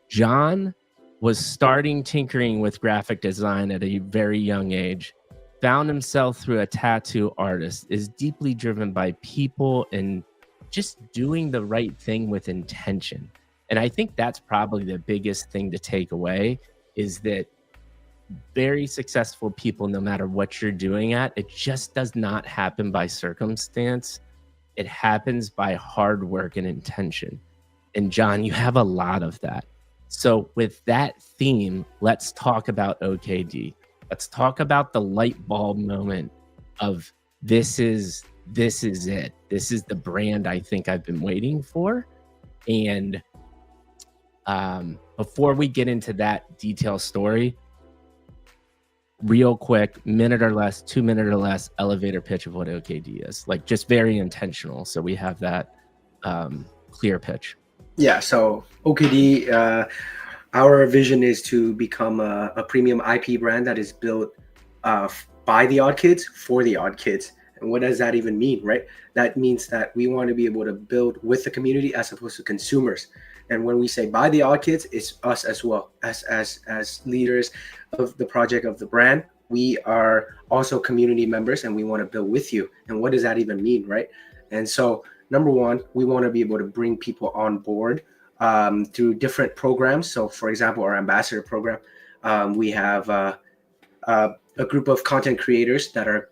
John was starting tinkering with graphic design at a very young age, found himself through a tattoo artist, is deeply driven by people and just doing the right thing with intention. And I think that's probably the biggest thing to take away, is that very successful people, no matter what you're doing at, it just does not happen by circumstance. It happens by hard work and intention. And John, you have a lot of that. So with that theme, let's talk about OKD. Let's talk about the light bulb moment of this is it. This is the brand I think I've been waiting for. And before we get into that detailed story, real quick, minute or less, 2 minute or less elevator pitch of what OKD is. Like, just very intentional. So we have that clear pitch. Yeah, so OKD, our vision is to become a premium IP brand that is built by the odd kids for the odd kids. And what does that even mean, right? That means that we want to be able to build with the community as opposed to consumers. And when we say by the odd kids, it's us as well, as leaders of the project of the brand. We are also community members, and we want to build with you. And what does that even mean, right? And so, number one, we want to be able to bring people on board through different programs. So, for example, our ambassador program, we have a group of content creators that are,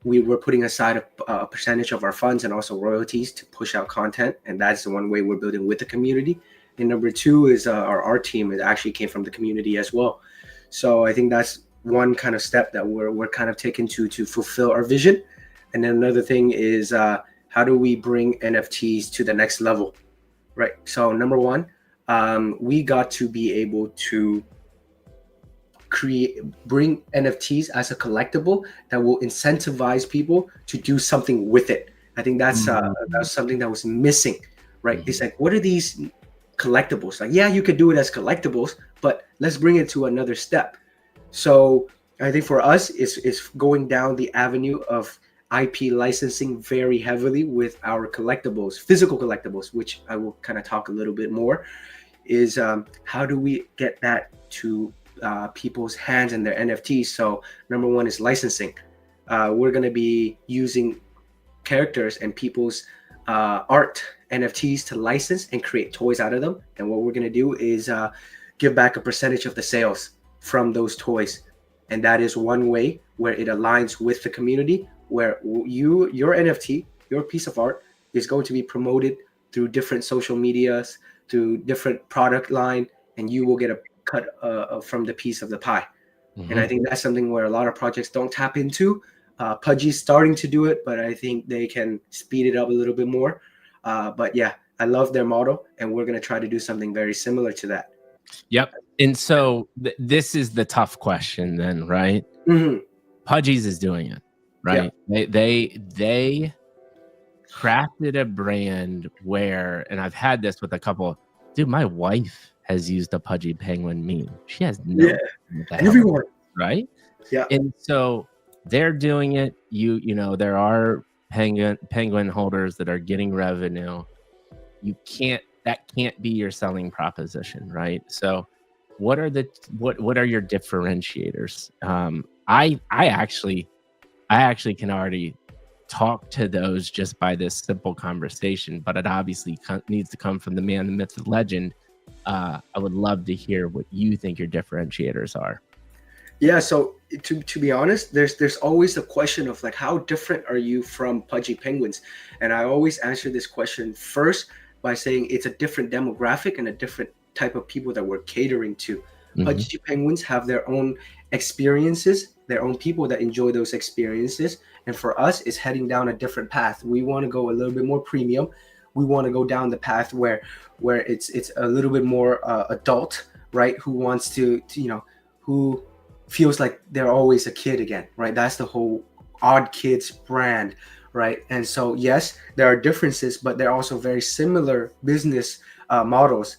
we were putting aside a percentage of our funds and also royalties to push out content. And that's the one way we're building with the community. And number two is our art team. It actually came from the community as well. So I think that's one kind of step that we're kind of taking to fulfill our vision. And then another thing is how do we bring NFTs to the next level, right? So number one, we got to be able to bring NFTs as a collectible that will incentivize people to do something with it. I think that's something that was missing, right? It's like, what are these collectibles? Like, yeah, you could do it as collectibles, but let's bring it to another step. So I think for us, it's going down the avenue of IP licensing very heavily with our collectibles, physical collectibles, which I will kind of talk a little bit more. Is how do we get that to people's hands and their NFTs? So number one is licensing. We're going to be using characters and people's art NFTs to license and create toys out of them. And what we're going to do is give back a percentage of the sales from those toys. And that is one way where it aligns with the community, where your NFT, your piece of art, is going to be promoted through different social medias, through different product line, and you will get a cut from the piece of the pie. And I think that's something where a lot of projects don't tap into. Pudgy's starting to do it, but I think they can speed it up a little bit more. But yeah, I love their model, and we're going to try to do something very similar to that. Yep. And so this is the tough question then, right? Pudgy's is doing it, right? Yeah. They crafted a brand where, and I've had this with a couple, dude, my wife has used a Pudgy Penguin meme. She has no everyone, right? Yeah. And so they're doing it. You know, there are penguin holders that are getting revenue. That can't be your selling proposition, right? So what are your differentiators? I actually can already talk to those just by this simple conversation, but it obviously needs to come from the man, the myth, the legend. I would love to hear what you think your differentiators are. Yeah, so to be honest, there's always the question of like, how different are you from Pudgy Penguins? And I always answer this question first by saying it's a different demographic and a different type of people that we're catering to. Pudgy Penguins have their own experiences, their own people that enjoy those experiences. And for us, it's heading down a different path. We want to go a little bit more premium. We want to go down the path where it's a little bit more adult, right? Who wants to who feels like they're always a kid again, right? That's the whole Odd Kids brand, right? And so yes, there are differences, but they're also very similar business models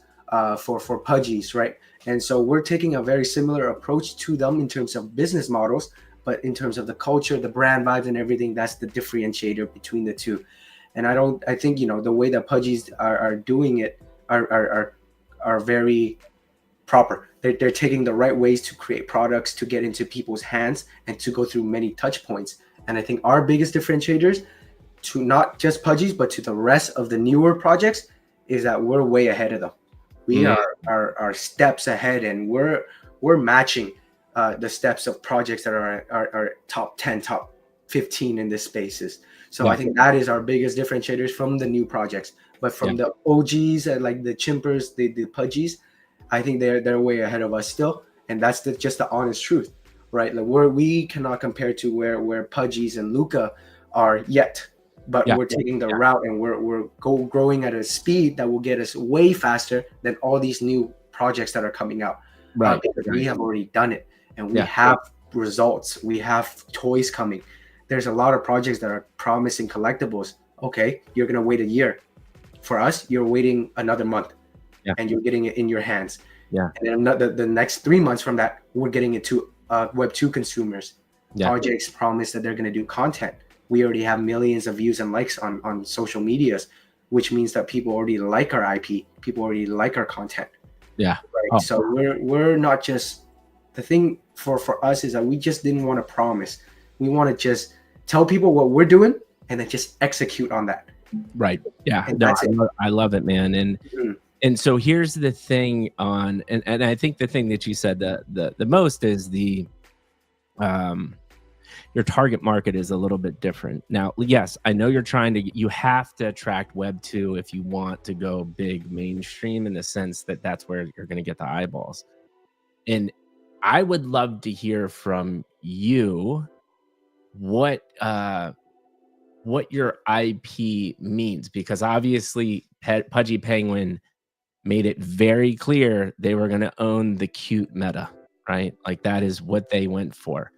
for Pudgies, right? And so we're taking a very similar approach to them in terms of business models, but in terms of the culture, the brand vibes, and everything, that's the differentiator between the two. And I think the way that Pudgies are doing it are very proper. They're taking the right ways to create products to get into people's hands and to go through many touch points. And I think our biggest differentiators to not just Pudgies, but to the rest of the newer projects is that we're way ahead of them. We are steps ahead, and we're matching the steps of projects that are top 10, top 15 in this spaces. So I think that is our biggest differentiators from the new projects. But from the OGs and like the Chimpers, the Pudgies, I think they're way ahead of us still, and that's just the honest truth, right? Like we cannot compare to where Pudgies and Luca are yet, but we're taking the route, and we're growing at a speed that will get us way faster than all these new projects that are coming out, right? Because we have already done it, and we have results. We have toys coming. There's a lot of projects that are promising collectibles. Okay, you're gonna wait a year. For us, you're waiting another month. And you're getting it in your hands. And then the next 3 months from that, we're getting it to Web2 consumers. Projects promise that they're going to do content. We already have millions of views and likes on social medias, which means that people already like our IP. People already like our content. Right? So we're not just, the thing for us is that we just didn't want to promise. We want to just tell people what we're doing and then just execute on that. Right. Yeah. No, I love it, man. And so here's the thing and I think the thing that you said the most is your target market is a little bit different. Now, yes, I know you have to attract Web 2 if you want to go big mainstream, in the sense that that's where you're going to get the eyeballs. And I would love to hear from you what your IP means, because obviously Pudgy Penguin made it very clear they were going to own the cute meta, right? Like that is what they went for.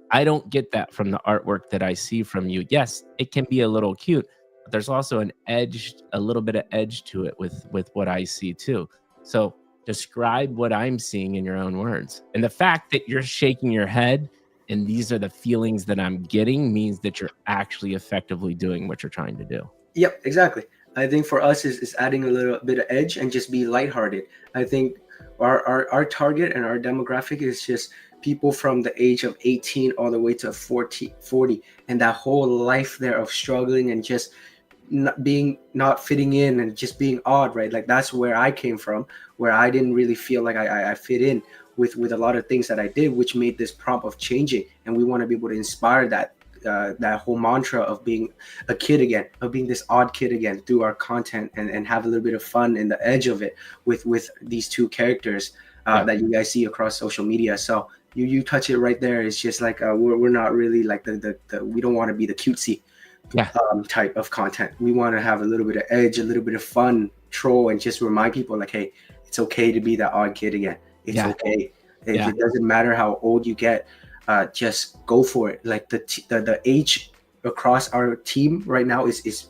I don't get that from the artwork that I see from you. Yes, it can be a little cute, but there's also a little bit of edge to it with what I see too. So describe what I'm seeing in your own words. And the fact that you're shaking your head and these are the feelings that I'm getting means that you're actually effectively doing what you're trying to do. Yep, exactly. I think for us is adding a little bit of edge and just be lighthearted. I think our target and our demographic is just people from the age of 18 all the way to 40, and that whole life there of struggling and just not fitting in and just being odd, right? Like that's where I came from, where I didn't really feel like I fit in with a lot of things that I did, which made this prompt of changing. And we want to be able to inspire that whole mantra of being a kid again, of being this odd kid again through our content, and have a little bit of fun in the edge of it with these two characters that you guys see across social media. So you touch it right there. It's just like we're not really like the we don't want to be the cutesy type of content. We want to have a little bit of edge, a little bit of fun, troll, and just remind people like, hey, it's okay to be that odd kid again. It's okay. It doesn't matter how old you get. Just go for it. Like the age across our team right now is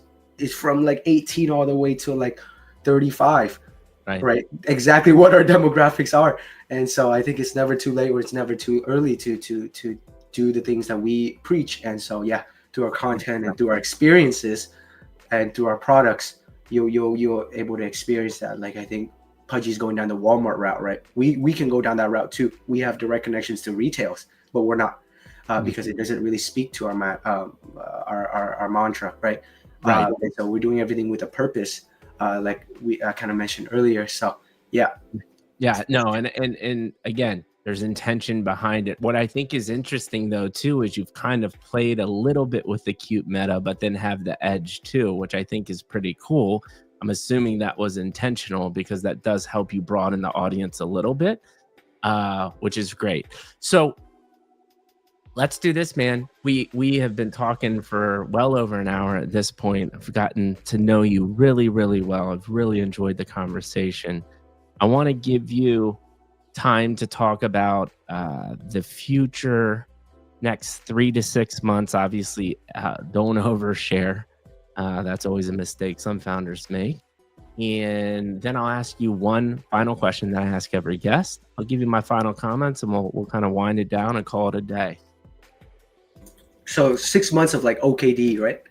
from like 18 all the way to like 35, right? Exactly what our demographics are. And so I think it's never too late or it's never too early to do the things that we preach. And so through our content and through our experiences and through our products, you're able to experience that. Like I think Pudgy's going down the Walmart route, right? We can go down that route too. We have direct connections to retails, but we're not because it doesn't really speak to our mantra, right? And so we're doing everything with a purpose, like I kind of mentioned earlier. So no, and again, there's intention behind it. What I think is interesting though too is you've kind of played a little bit with the cute meta, but then have the edge too, which I think is pretty cool. I'm assuming that was intentional because that does help you broaden the audience a little bit, which is great. So let's do this, man. We have been talking for well over an hour at this point. I've gotten to know you really, really well. I've really enjoyed the conversation. I want to give you time to talk about the future next 3 to 6 months. Obviously, don't overshare. That's always a mistake some founders make. And then I'll ask you one final question that I ask every guest. I'll give you my final comments and we'll kind of wind it down and call it a day. So 6 months of like OKD, right?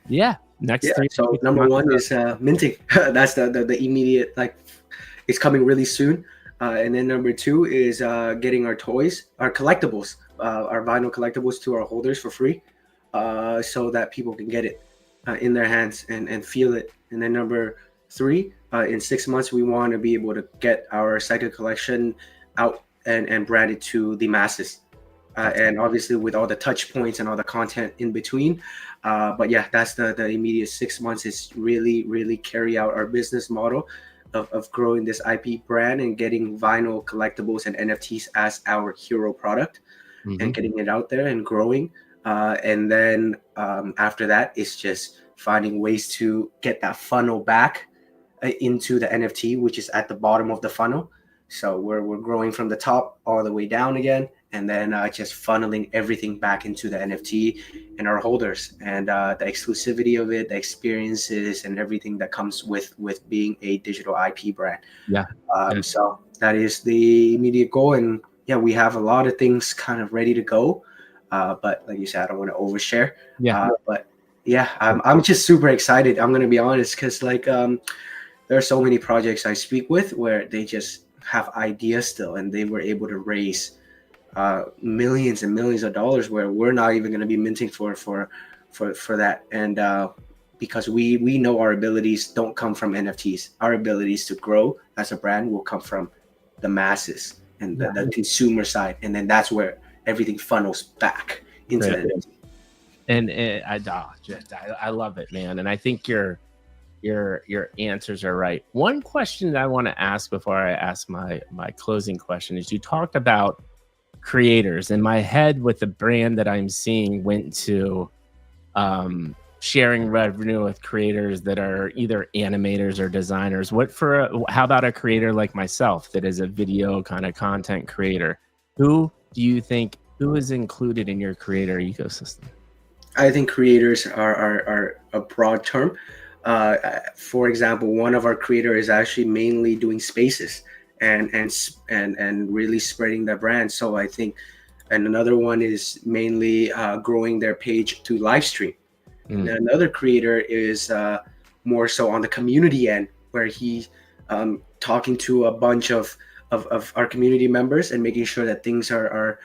Yeah. Next 3. So number one is minting. That's the immediate, like it's coming really soon. And then number 2 is getting our toys, our collectibles, our vinyl collectibles to our holders for free, so that people can get it in their hands and feel it. And then number 3, in 6 months, we want to be able to get our second collection out and brand it to the masses. And obviously with all the touch points and all the content in between. But that's the immediate 6 months is really carry out our business model of growing this IP brand and getting vinyl collectibles and NFTs as our hero product, and getting it out there and growing. And then after that, it's just finding ways to get that funnel back into the NFT, which is at the bottom of the funnel. So we're growing from the top all the way down again, and then just funneling everything back into the NFT and our holders, and the exclusivity of it, the experiences, and everything that comes with being a digital IP brand. So that is the immediate goal, and we have a lot of things kind of ready to go. But like you said, I don't want to overshare. But I'm just super excited. I'm gonna be honest, because like there are so many projects I speak with where they just have ideas still, and they were able to raise millions and millions of dollars, where we're not even going to be minting for that. And because we know our abilities don't come from NFTs, our abilities to grow as a brand will come from the masses and the consumer side, and then that's where everything funnels back into the NFT. And I love it, man. And I think your answers are right. One question that I want to ask before I ask my closing question is, you talked about creators. In my head, with the brand that I'm seeing went to sharing revenue with creators that are either animators or designers. How about a creator like myself that is a video kind of content creator? Who do you think, who is included in your creator ecosystem? I think creators are a broad term. For example, one of our creators is actually mainly doing spaces and really spreading their brand. So I think, and another one is mainly growing their page to live stream. And Mm, another creator is more so on the community end, where he's talking to a bunch of our community members and making sure that things are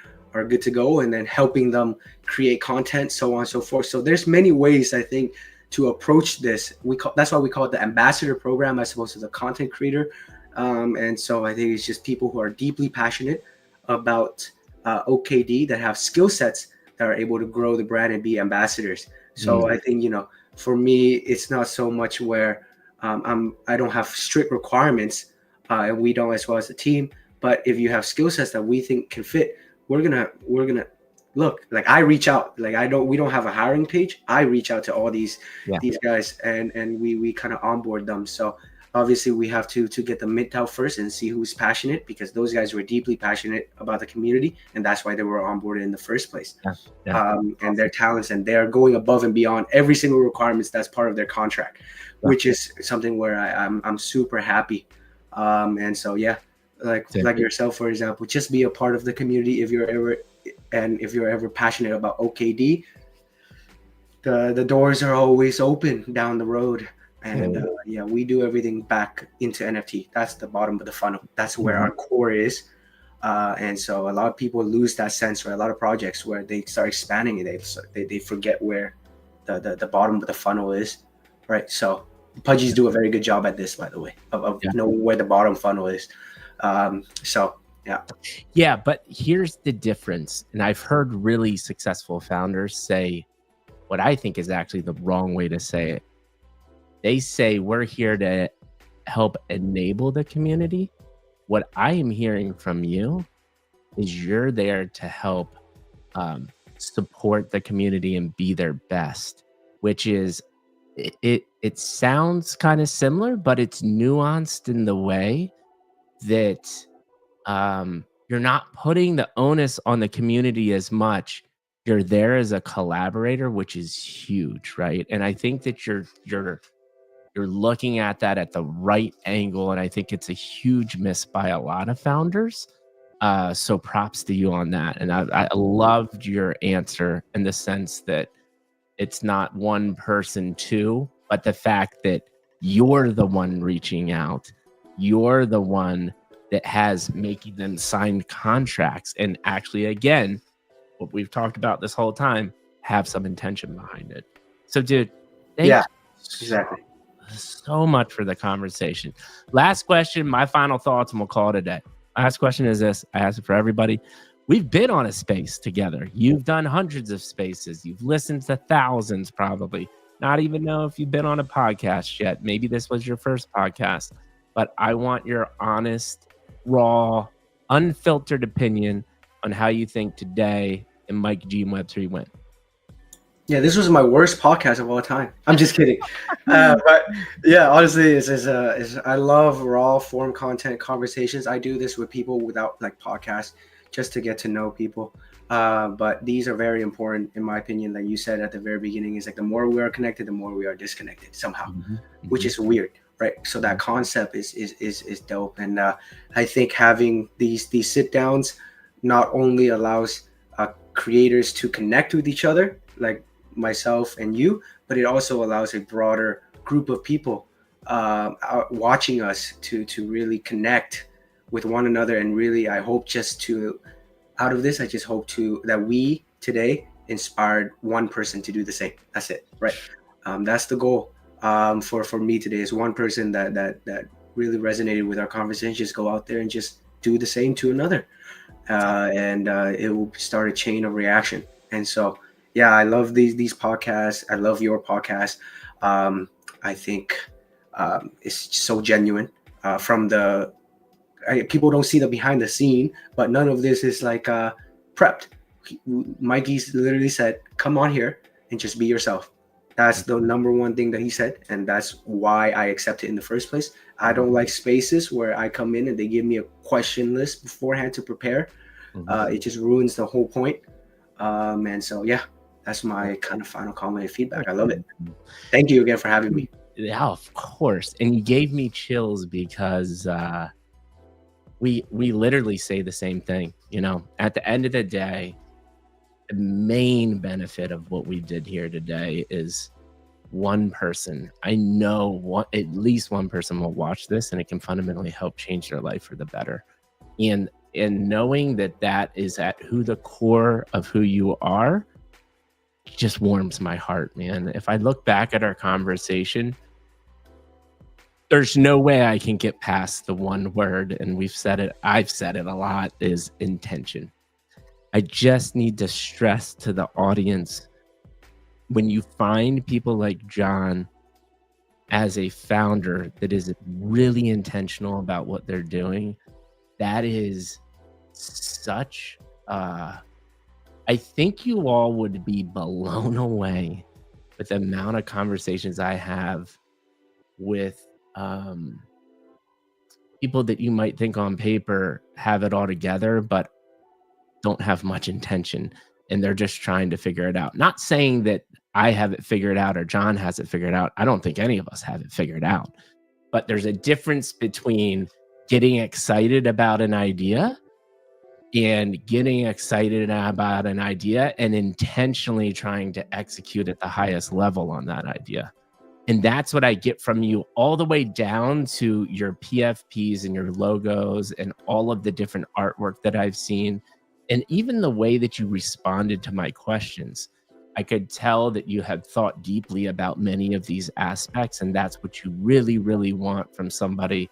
good to go, and then helping them create content, so on and so forth. So there's many ways, I think, to approach this. That's why we call it the ambassador program as opposed to the content creator. And so I think it's just people who are deeply passionate about OKD, that have skill sets that are able to grow the brand and be ambassadors. So mm, I think, for me, it's not so much where I don't have strict requirements, and we don't, as well as the team. But if you have skill sets that we think can fit, we're gonna look. Like, I reach out. Like, we don't have a hiring page. I reach out to all yeah, these guys, and we kind of onboard them. So obviously we have to get the mint out first and see who's passionate, because those guys were deeply passionate about the community, and that's why they were onboarded in the first place. yeah, yeah. And their talents, and they are going above and beyond every single requirements that's part of their contract, Yeah. which is something where I'm super happy. And so, yeah, Same. like yourself, for example, just be a part of the community. If you're ever passionate about OKD, the doors are always open down the road. And Yeah. yeah, we do everything back into NFT. That's the bottom of the funnel. That's where Mhm. our core is. And so a lot of people lose that sense, or a lot of projects where they start expanding and they forget where the bottom of the funnel is, right? So Pudgies do a very good job at this, by the way, of Yeah. knowing where the bottom funnel is. So yeah. Yeah, but here's the difference. And I've heard really successful founders say what I think is actually the wrong way to say it. They say, we're here to help enable the community. What I am hearing from you is you're there to help support the community and be their best, which is, it sounds kind of similar, but it's nuanced in the way that you're not putting the onus on the community as much. You're there as a collaborator, which is huge, right? And I think that you're looking at that at the right angle, and I think it's a huge miss by a lot of founders. So props to you on that. And I loved your answer in the sense that it's not one person too, but the fact that you're the one reaching out, you're the one that has making them sign contracts, and actually, again, what we've talked about this whole time, have some intention behind it. So, dude, thank Yeah, you exactly. so much for the conversation. Last question, my final thoughts, and we'll call it a day. Last question is this. I ask it for everybody. We've been on a space together. You've done hundreds of spaces. You've listened to thousands, probably. Not even know if you've been on a podcast yet. Maybe this was your first podcast, but I want your honest, raw, unfiltered opinion on how you think today in Mike G and Web3 went. Yeah, this was my worst podcast of all time. I'm just kidding. But yeah, honestly, I love raw form content conversations. I do this with people without like podcasts, just to get to know people. But these are very important, in my opinion. Like you said at the very beginning, is like the more we are connected, the more we are disconnected somehow, Mhm, which mhm, is weird, right? So that concept is dope. And I think having these sit downs not only allows creators to connect with each other, like myself and you, but it also allows a broader group of people watching us to really connect with one another. And really, I hope just to out of this, I just hope to that we today inspired one person to do the same. That's it, right? That's the goal for me today, is one person that really resonated with our conversation. Just go out there and just do the same to another, and it will start a chain of reaction. And so, yeah, I love these podcasts. I love your podcast. I think it's so genuine, from the people don't see the behind the scene, but none of this is like prepped. Mikey's literally said, come on here and just be yourself. That's the number one thing that he said, and that's why I accept it in the first place. I don't like spaces where I come in and they give me a question list beforehand to prepare. It just ruins the whole point. And so, yeah, that's my kind of final comment and feedback. I love it. Thank you again for having me. Yeah, of course. And you gave me chills because we literally say the same thing. You know, at the end of the day, the main benefit of what we did here today is one person. I know at least one person will watch this and it can fundamentally help change their life for the better. And knowing that that is at the core of who you are just warms my heart, man. If I look back at our conversation, there's no way I can get past the one word, and I've said it a lot, is intention. I just need to stress to the audience, when you find people like John as a founder that is really intentional about what they're doing, that is such I think you all would be blown away with the amount of conversations I have with people that you might think on paper have it all together, but don't have much intention, and they're just trying to figure it out. Not saying that I have it figured out or John has it figured out. I don't think any of us have it figured out, but there's a difference between getting excited about an idea and intentionally trying to execute at the highest level on that idea. And that's what I get from you, all the way down to your PFPs and your logos and all of the different artwork that I've seen. And even the way that you responded to my questions, I could tell that you had thought deeply about many of these aspects. And that's what you really, really want from somebody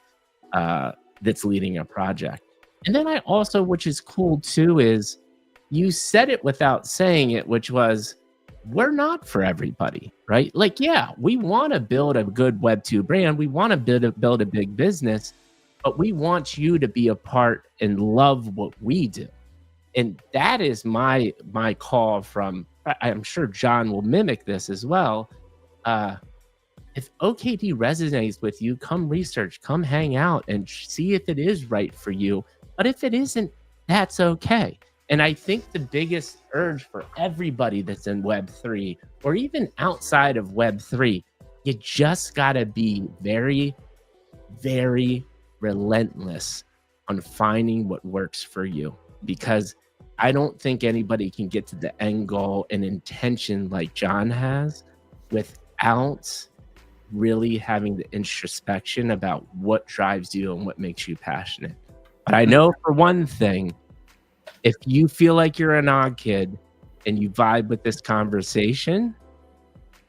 that's leading a project. And then I also, which is cool too, is you said it without saying it, which was, we're not for everybody, right? Like, yeah, we want to build a good Web2 brand. We want to build a big business, but we want you to be a part and love what we do. And that is my call from, I'm sure John will mimic this as well. If OKD resonates with you, come research, come hang out and see if it is right for you. But if it isn't, that's okay. And I think the biggest urge for everybody that's in Web3 or even outside of Web3, you just got to be very, very relentless on finding what works for you. Because I don't think anybody can get to the end goal and intention like John has without really having the introspection about what drives you and what makes you passionate. But I know for one thing, if you feel like you're an odd kid and you vibe with this conversation,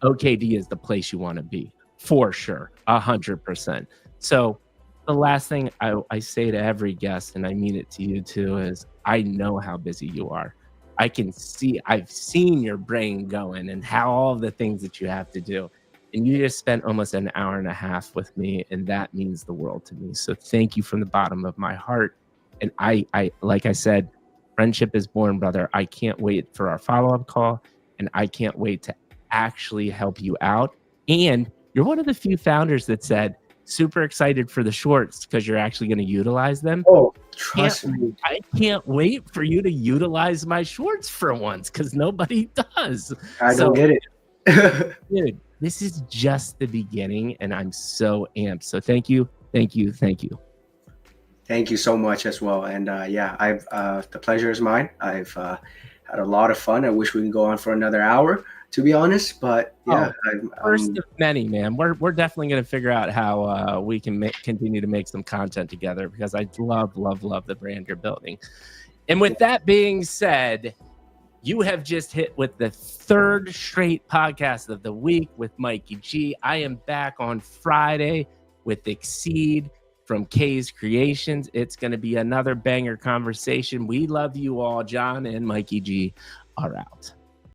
OKD is the place you want to be, for sure, 100%. So the last thing I say to every guest, and I mean it to you too, is I know how busy you are. I've seen your brain going and how all the things that you have to do. And you just spent almost an hour and a half with me, and that means the world to me. So thank you from the bottom of my heart. And I like I said, friendship is born, brother. I can't wait for our follow-up call, and I can't wait to actually help you out. And you're one of the few founders that said, super excited for the shorts because you're actually going to utilize them. Oh, trust me. I can't wait for you to utilize my shorts for once because nobody does. I don't get it. Dude, this is just the beginning, and I'm so amped. So thank you. Thank you Thank you so much as well. And yeah, the pleasure is mine. I've had a lot of fun. I wish we could go on for another hour, to be honest. But yeah, first of many, man. We're definitely going to figure out how we can continue to make some content together, because I love the brand you're building. And with that being said, you have just hit with the third straight podcast of the week with Mikey G. I am back on Friday with Exceed from K's Creations. It's going to be another banger conversation. We love you all. John and Mikey G are out.